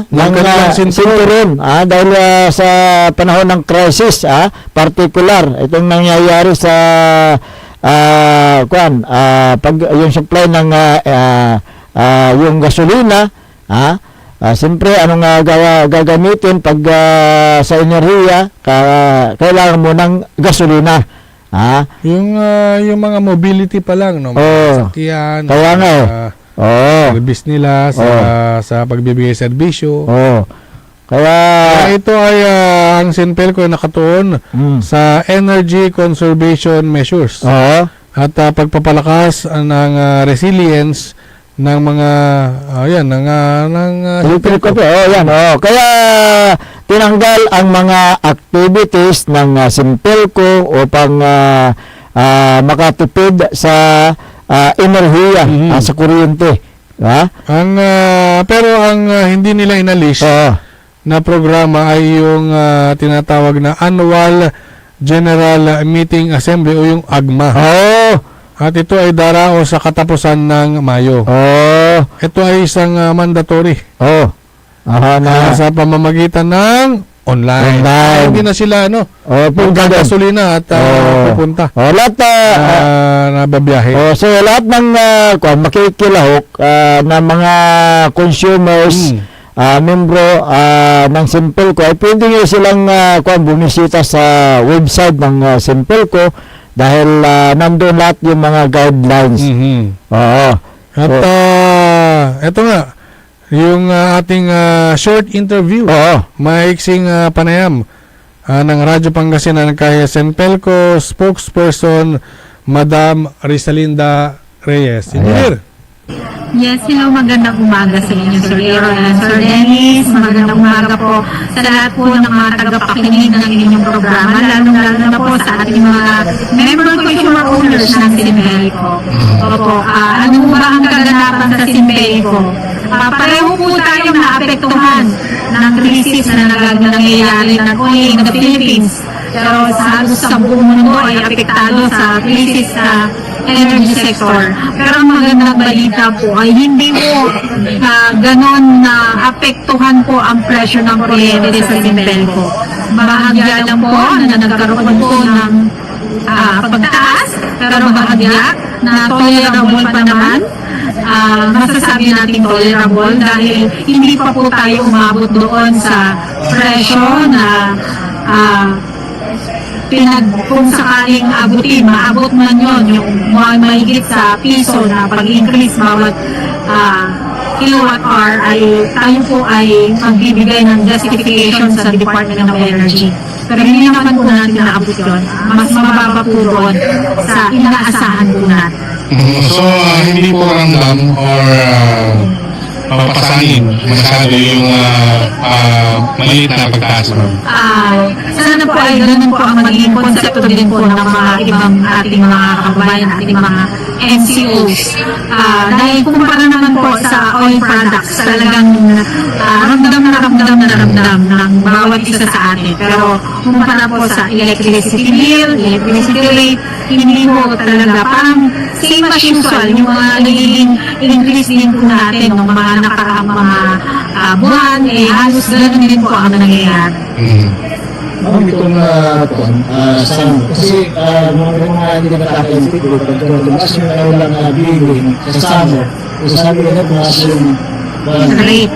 ng sinturon dahil sa panahon ng crisis, particular itong nangyayari sa pag yung supply ng yung gasolina Siyempre, anong gagamitin pag sa enerhiya, kailangan mo ng gasolina. Yung mga mobility pa lang, no? Mga sasakyan, Kaya nga service nila sa pagbibigay serbisyo. Kaya Ito ay ang Sinpelco ay nakatuon sa energy conservation measures at pagpapalakas ng resilience ng mga Sinpelco. Kaya tinanggal ang mga activities ng Sinpelco upang makatipid sa enerhiya, sa kuryente. Pero ang hindi nila inalis na programa ay yung tinatawag na Annual General Meeting Assembly o yung AGMA. At ito ay darao sa katapusan ng Mayo. Ito ay isang mandatory. Sa pamamagitan ng online. Hindi na sila gasolina at pupunta. Lahat nababiyahe. So lahat ng makikilahok na mga consumers, membro ng Sinpelco ay pwede nyo silang bumisita sa website ng Sinpelco dahil nandun lahat yung mga guidelines. At eto nga, yung ating short interview, maiksing panayam ng Radyo Pangasinan kay Sinpelco spokesperson Madam Rizalinda Reyes. Engineer. Yes, hello, magandang umaga sa inyo, Sir Aaron, Sir Dennis. Magandang umaga po sa lahat po ng mga tagapakinig ng inyong programa, lalo-lalo na po sa ating mga member consumer owners ng Sinpelco. Opo, ano ba ang kaganapan sa Sinpelco? Pareho po tayong naapektuhan ng krisis na nangyayari not only in the Philippines, pero sa buong mundo ay apektado sa krisis sa energy sector. Pero ang magandang balita po ay hindi po ganon na apektuhan po ang presyo ng kuryente sa Sinpelco. Bahagya lang po na nagkaroon po ng pagtaas, pero bahagya na tolerable pa naman. Masasabi natin tolerable dahil hindi pa po tayo umabot doon sa presyo na kung sakaling maabot man yun, yung mahigit sa piso na pag-increase bawat kilowatt hour, ay tayo po ay magbibigay ng justification sa Department of Energy. Pero hindi naman po natin naabot yun. Mas mababa po doon sa inaasahan po natin. So, hindi po ramdam or papasanin masyado yung maliit na pagtaas mo? Sana po ay ganun po ang magiging konsepto din po ng mga ibang ating mga kababayan, ating mga NCOs. Dahil kumpara naman po sa oil products, talagang ramdam ng bawat isa sa atin. Pero kumpara po sa electricity bill, electricity rate, hindi po talaga parang same as usual, yung mga nagiging increase din po natin ng mga nakaraang mga buwan, halos ganun din po ang nangyayari. Itong kasi nung hindi na nakaka-insip ko, tumaas yung lang billing sa summer, sabi ko na tumaas yung rate.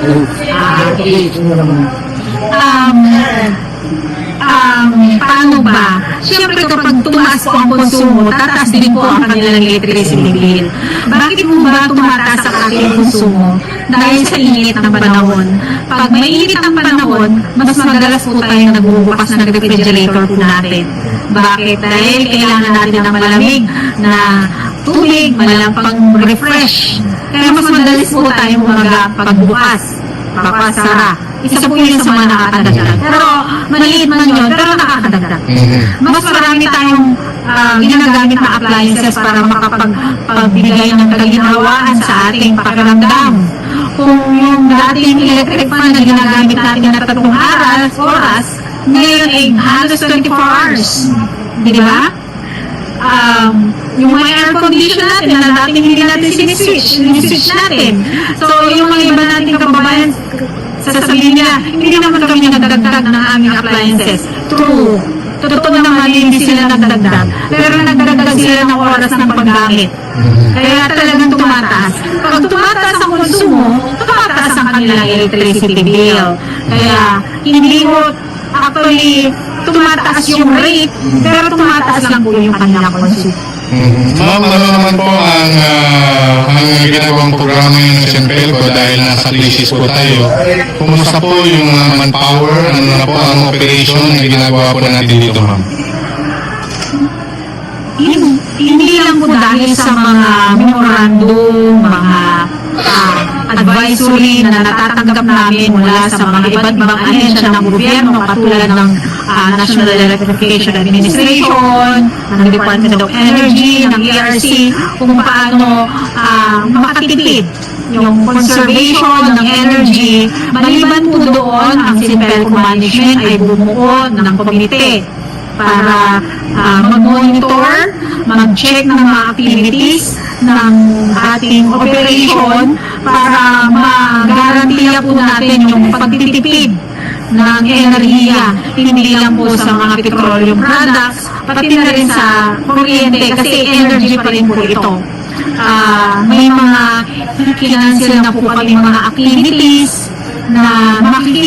Paano ba? Siyempre kapag tumaas po ang konsumo, tataas din po ang kanilang electricity bill. Bakit po ba tumataas ang ating konsumo? Dahil sa init ng panahon. Pag mainit ang panahon, mas madalas po tayong nagbubukas ng refrigerator po natin. Bakit? Dahil kailangan natin ng malamig na tubig, malampang refresh. Kaya mas madalas po tayong pagbukas, papasara. Isa po yun sa mga nakakadagdag. Pero maliit man yun, pero nakakadagdag. Mas marami tayong ginagamit na appliances para makapagbigay ng kaginhawaan sa ating pakiramdam. Kung yung dating electric fan na ginagamit natin na 3 oras, ngayon ay halos 24 hours. Di ba? Yung mga air condition natin na dating hindi natin siniswitch natin. So, yung mga iba nating kababayan, sasabihin nila, hindi naman kami nagdagdag ng aming appliances. True. Totoo naman hindi sila nagdagdag. Pero nagdagdag sila ng oras ng paggamit. Kaya talagang tumataas. Pag tumataas ang konsumo, tumataas tumataas ang kanilang electricity bill. Kaya hindi mo actually tumataas yung rate, pero tumataas lang po yung kanilang consumption. Ma'am, ano naman po ang ginagawang programa ng Simpelco dahil nasa crisis po tayo? Kumusta po yung manpower? Ano na po ang operation na ginagawa po natin dito, ma'am? Hindi lang po dahil sa mga memorandum, mga advisory na natatanggap namin mula sa mga iba't ibang ahensya ng gobyerno katulad ng National Electrification Administration, ng Department of Energy, ng ERC, kung paano makatipid yung conservation ng energy. Maliban po doon, ang Simpelco Management ay bumuo ng komite para mag-monitor, mag-check ng mga activities ng ating operation para ma-garantiya po natin yung pagtitipid ng enerhiya, hindi lang po sa mga petroleum products, pati na rin sa kuryente kasi energy pa rin po ito. May mga financial na po kami mga activities na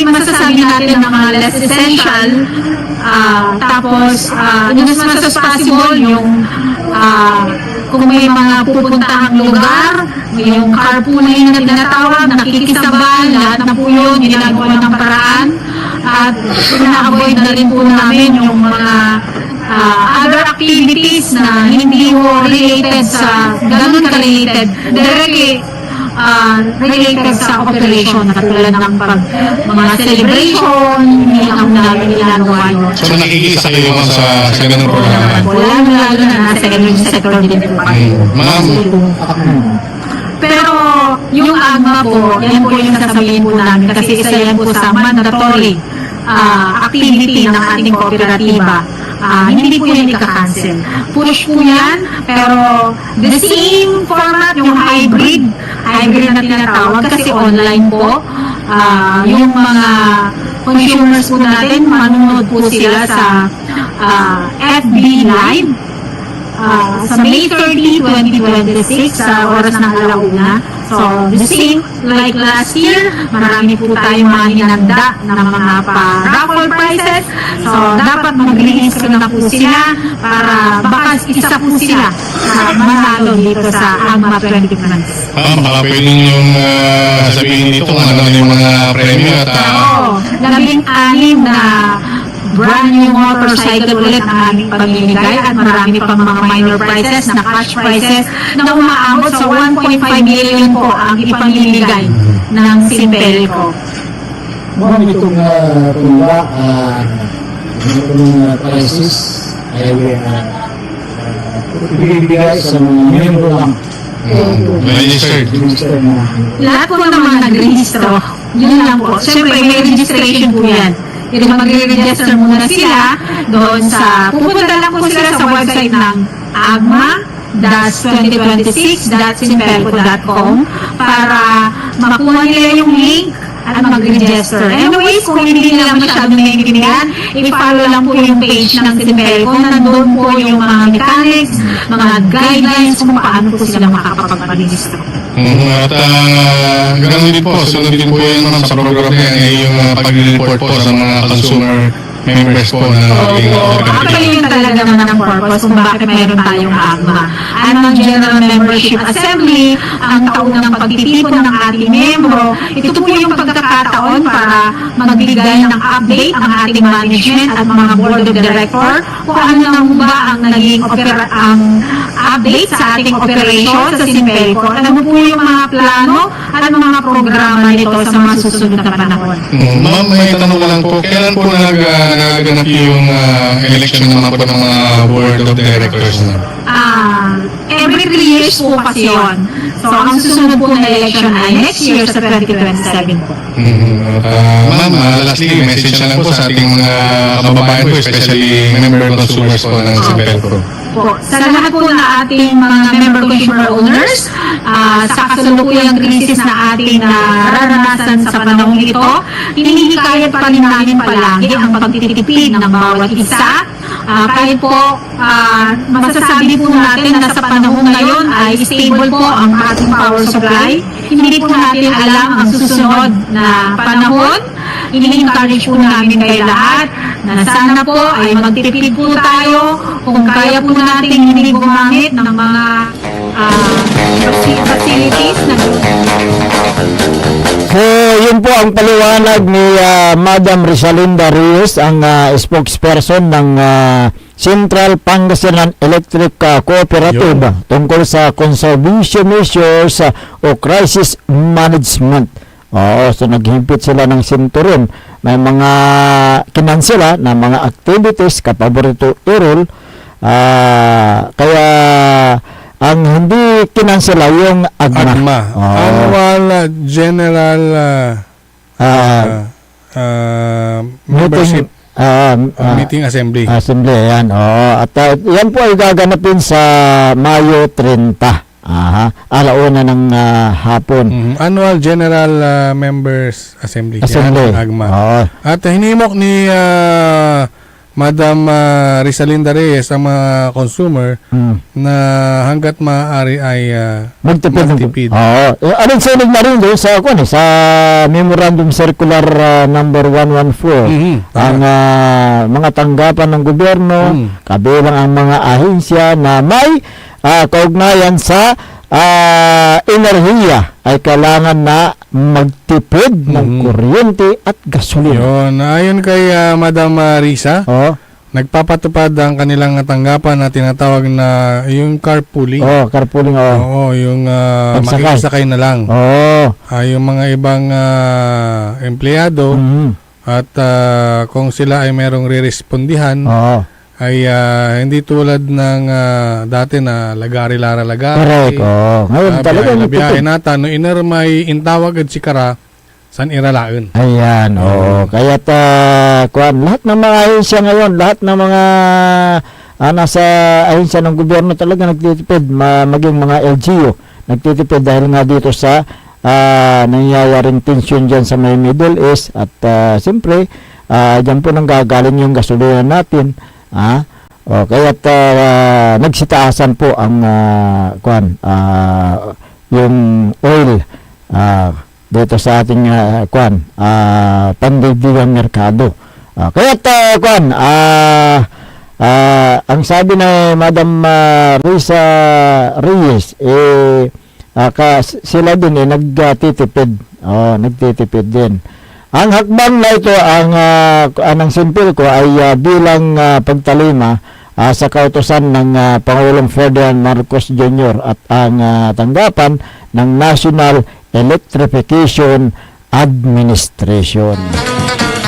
masasabi natin ng mga less essential, tapos as much as possible yung kung may mga pupuntahang lugar, yung carpooling na tinatawag, nakikisabay, lahat na po yun, ginagawa ng paraan, at ina-avoid na rin po namin yung mga other activities na hindi po related sa, ganun ka-related, directly related sa operation, katulad ng mga celebration, hindi lang namin ginagawa yun. So nakikisa kayo sa ganung programa? Lalo na nasa energy sector din po. Ma'am, pero yung AGMA po, yan po yung sasabihin po namin kasi isa yan po sa mandatory activity ng ating kooperatiba. Hindi po yan ika-cancel. Push po yan, pero the same format, yung hybrid na tinatawag kasi online po. Yung mga consumers po natin, manunod po sila sa FB Live sa May 30, 2026 sa oras ng alauna. So, the same like last year, marami po tayong mga hinanda ng mga raffle prizes. So, dapat mag-register na po sila para baka isa po sila manalo dito sa AGMA 2026. baka pwede niyong sabihin dito kung ano yung mga premyo at 16 na brand new motorcycle ulit ang aming pamimigay at marami pang mga minor prizes na cash prizes na umaabot sa 1.5 million po ang ipamimigay ng Simpelco. Ma'am, itong tulak, itong crisis ay ibigay sa mga miyembro lang. registered. Lahat po ng mga nag-rehistro, yun lang po. Siyempre, may registration po yan. Yung mag-register muna sila doon sa, pupunta lang po sila sa website ng agma-2026.simpelco.com para makuha nila yung link at mag-register. Anyways, kung hindi nila masyadong naiintindihan, i-follow lang po yung page ng Simpelco. Nandun po yung mga mechanics, mga guidelines kung paano po sila makakapag-register. At ganoon din po, sunod din po yan sa program na yan, yung pag-report po sa mga consumer members po na Actually, yun talaga naman ang purpose kung bakit mayroon tayong AGMA. Ang General Membership Assembly, ang taunang pagtitipon ng ating membro, ito po yung pagkakataon para magbigay ng update ang ating management at mga board of director kung ano lang ba ang naging ang update sa ating operation sa Simpelco. Ano po yung mga plano at mga programa nito sa mga susunod na panahon. Ma'am, may tanong ko lang po, kailan po nagaganap yung election naman po ng mga board of directors na? Every 3 years po kasi yun. So, ang susunod po na election ay next year sa 2027 po. Ma'am, lastly, message na lang po sa ating mga kababayan po, especially member consumers po ng Simpelco. Sa lahat po na ating mga member consumer owners, sa kasalukuyang krisis na ating nararanasan sa panahon ito, hinihikayat pa rin namin palagi ang pagtitipid ng bawat isa Kahit po masasabi po natin na sa panahon ngayon ay stable po ang ating power supply, hindi po natin alam ang susunod na panahon. Ini-encourage po namin kayo lahat na sana po ay magtipid po tayo kung kaya po natin hindi gumamit ng mga facilities na So, yun po ang paliwanag ni Madam Risalinda Reyes, ang spokesperson ng Central Pangasinan Electric Cooperative tungkol sa conservation measures o crisis management. Oo, so naghimpit sila ng sinturon. May mga kinansela na mga activities kapaborito Errol. Kaya ang hindi kinansela yung AGMA. Annual General Membership Meeting Assembly. Assembly, yan. At yan po ay gaganapin sa Mayo 30. Alauna ng hapon. Annual General Members Assembly. Assembly. Yan, AGMA. At hinimok ni Madam Risalinda Reyes ang mga consumer na hanggat maaari ay magtipid. Alinsunig na rin doon sa, sa Memorandum Circular number 114 ang mga tanggapan ng gobyerno, kabilang ang mga ahensya na may kaugnayan sa enerhiya ay kailangan na magtipid ng kuryente at gasolina. Yun, ayon kay Madam Risa, nagpapatupad ang kanilang tanggapan na tinatawag na yung carpooling. Carpooling. Oo, yung makikisakay na lang. Yung mga ibang empleyado at kung sila ay merong re-respondihan, ay hindi tulad ng dati na lagari-lara-lagari. Correct. Ngayon talagang biyahe nata no iner may intawag at sikara san iralaen. Ayan, kaya lahat ng mga ahensya ngayon, lahat ng mga nasa ahensya ng gobyerno talaga nagtitipid, maging mga LGU nagtitipid dahil nga dito sa nangyayaring tension dyan sa may Middle East at siyempre dyan po nang gagaling yung gasolina natin. Kaya nagsitaasan po ang yung oil dito sa ating pandaigdigang merkado. Kaya ang sabi ni Madam Risa Reyes sila din nagtitipid. Nagtitipid din. Ang hakbang na ito, ang simpil ko ay bilang pagtalima sa kautusan ng Pangulong Ferdinand Marcos Jr. at ang tanggapan ng National Electrification Administration.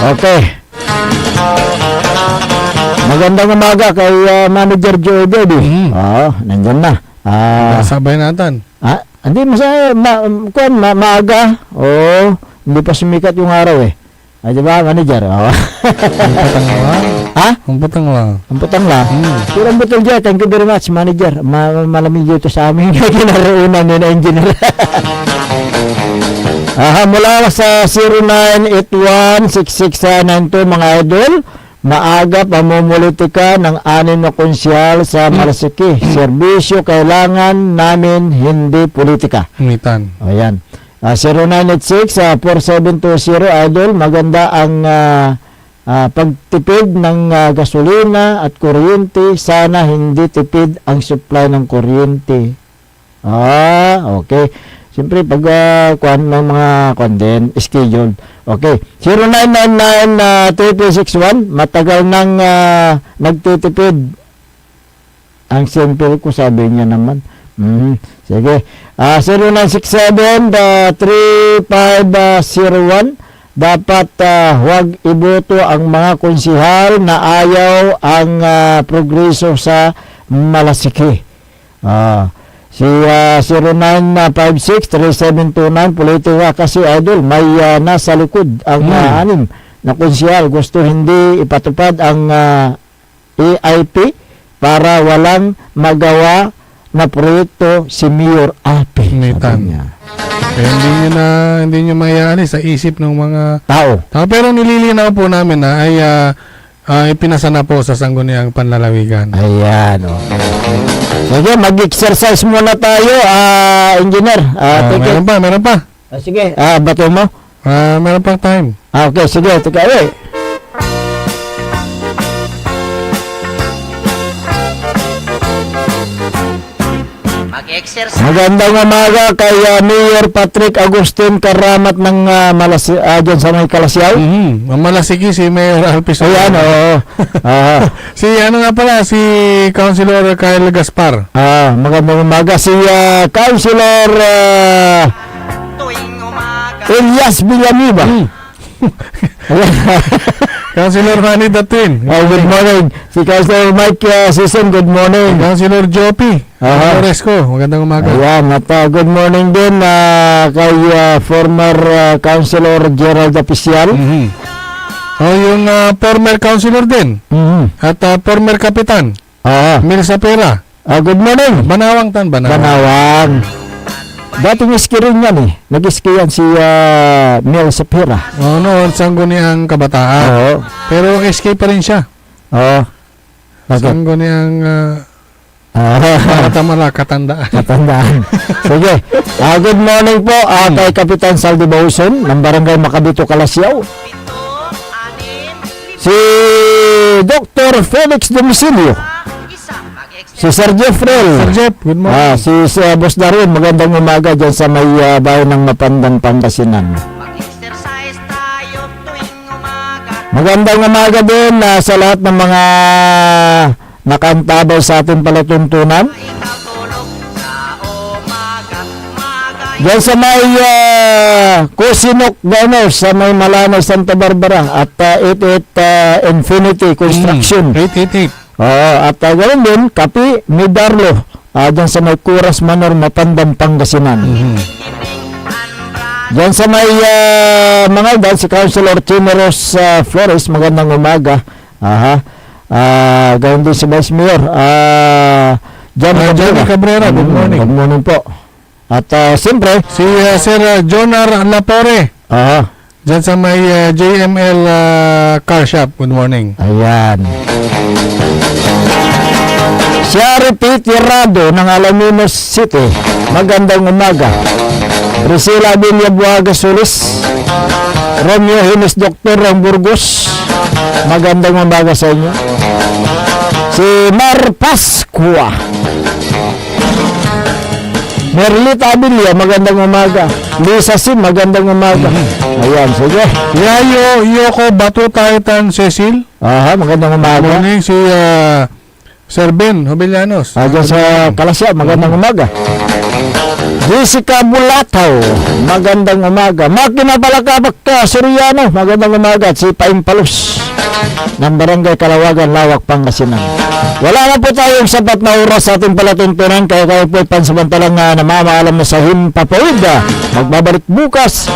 Okay. Magandang umaga kay Manager Joe Dedi. Nandyan na. Sabay natin. Hindi maaga. Hindi pa sumikat yung araw diba, Manager? Ang putang lang. Ang putang lang? Kurang butol dyan. Thank you very much, Manager. Malamig dito sa amin. Kinaraunan ni na engineer. Mula sa 0981-6692, mga idol, maaga pamumulitika ng 6 na konsyal sa Malasiki. Serbisyo kailangan namin, hindi politika. Mitan. Ayan. 0986-4720, idol, maganda ang pagtipid ng gasolina at kuryente. Sana hindi tipid ang supply ng kuryente. Okay. Siyempre, pag ng mga din, scheduled. Okay. 0999-3361, matagal nang nagtitipid. Ang simple ko, sabi niya naman. Sige. 0967-3501, dapat huwag iboto ang mga konsihal na ayaw ang progreso sa Malasiki. Si 0956-3729, politika kasi, idol, may nasa likod ang 6 na konsihal. Gusto hindi ipatupad ang EIP para walang magawa na proyekto si Mayor Ape. Hindi nyo mayayari sa isip ng mga tao. Pero nililinaw po namin na ay ipinasa na po sa Sangguniang Panlalawigan. Ayan, o. Sige, mag-exercise muna tayo, engineer. Meron pa. Sige, bato mo. Meron pang time. Okay, sige, tika, Mag-exercise. Magandang umaga kay Mayor Patrick Agustin Karamat ng dyan sa may Kalasyaw. Mamalasiki si Mayor Alpis. Ayan, oo. Si ano nga pala, si Councilor Kyle Gaspar. Magandang umaga si Councilor Elias Villanueva. Councilor Manny Datwin. Good morning. Si Councilor Mike Sison, good morning. Councilor Jopi. Floresco, magandang umaga. Ayan, at good morning din kay former Councilor Gerald Apicial. Yung former councilor din. At former kapitan. Mil Sapera. Good morning. Banawang. Dating iski rin yan Nag-iski yan si Mel Sapira. Noon, Sangguniang Kabataan. Pero SK pa rin siya. Sangguniang Katandaan. Sige. Good morning po kay Kapitan Saldi Bauson ng Barangay Macabito, Kalasyaw. Si Dr. Felix Domicilio. Si Sir Jeffrey. Sir Jeff, good morning. Si Boss Darwin, magandang umaga dyan sa may bayan ng Mapandang, Pangasinan. Magandang umaga din sa lahat ng mga nakantabay sa ating palatuntunan. Diyan sa may Kusinok Donors sa may Malanay, Santa Barbara at 88 Infinity Construction. 888. At ganoon din, Kapi Midarlo, dyan sa may Kuras Manor, Mapandang, Pangasinan. Dyan sa may mga dyan, si Councilor Chimeros Flores, magandang umaga. Ganoon din si Vice Mayor. Johnny Cabrera, good morning. Good morning po. At siyempre, si Sir Jonar Lapore. Dyan sa may JML Car Shop, good morning. Ayan. Siari P. Tirado ng Alaminos City, magandang umaga. Priscilla Villabuaga Solis, Romeo Hines Dr. ng Burgos, magandang umaga sa inyo. Si Mar Pascua, Merlita Abilia, magandang umaga. Lisa Sim, magandang umaga. Ayan, sige. Yayo Yoko Batutaitan Cecil. Magandang umaga. Good morning. Si Sir Ben Hobillanos. Diyan sa Kalasya, magandang umaga. Jessica Bulataw, magandang umaga. Makina Balakabak Soriano, magandang umaga. At si Paing Palus ng Barangay Kalawagan, Lawak, Pangasinan. Wala na po tayong sapat na oras sa ating palatuntunan, kaya kayo po pansamantalang namamaalam na sa Himpapawid. Magbabalik bukas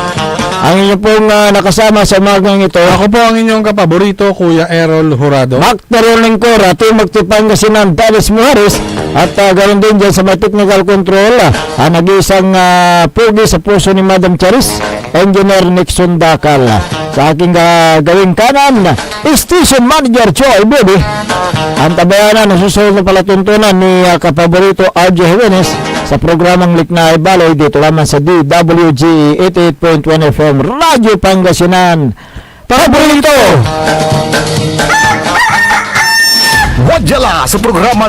ang inyo pong nakasama sa umagang ito. Ako po ang inyong kapaborito, Kuya Errol Jurado. Mactarol Lingkora, Team Magtipangasinan, Talis Muharis. At ganoon din dyan sa may technical control, nag-iisang pugi sa puso ni Madam Charis, Engineer Nixon Dakal. Sa aking gawing kanan, Station Manager Joy Baby. Ang tabayanan na susunod na palatuntunan ni kapaborito RJ Jimenez sa programang Liknaay Balay dito naman sa DWG 88.1 FM Radyo Pangasinan. Paborito! Wadjala sa programang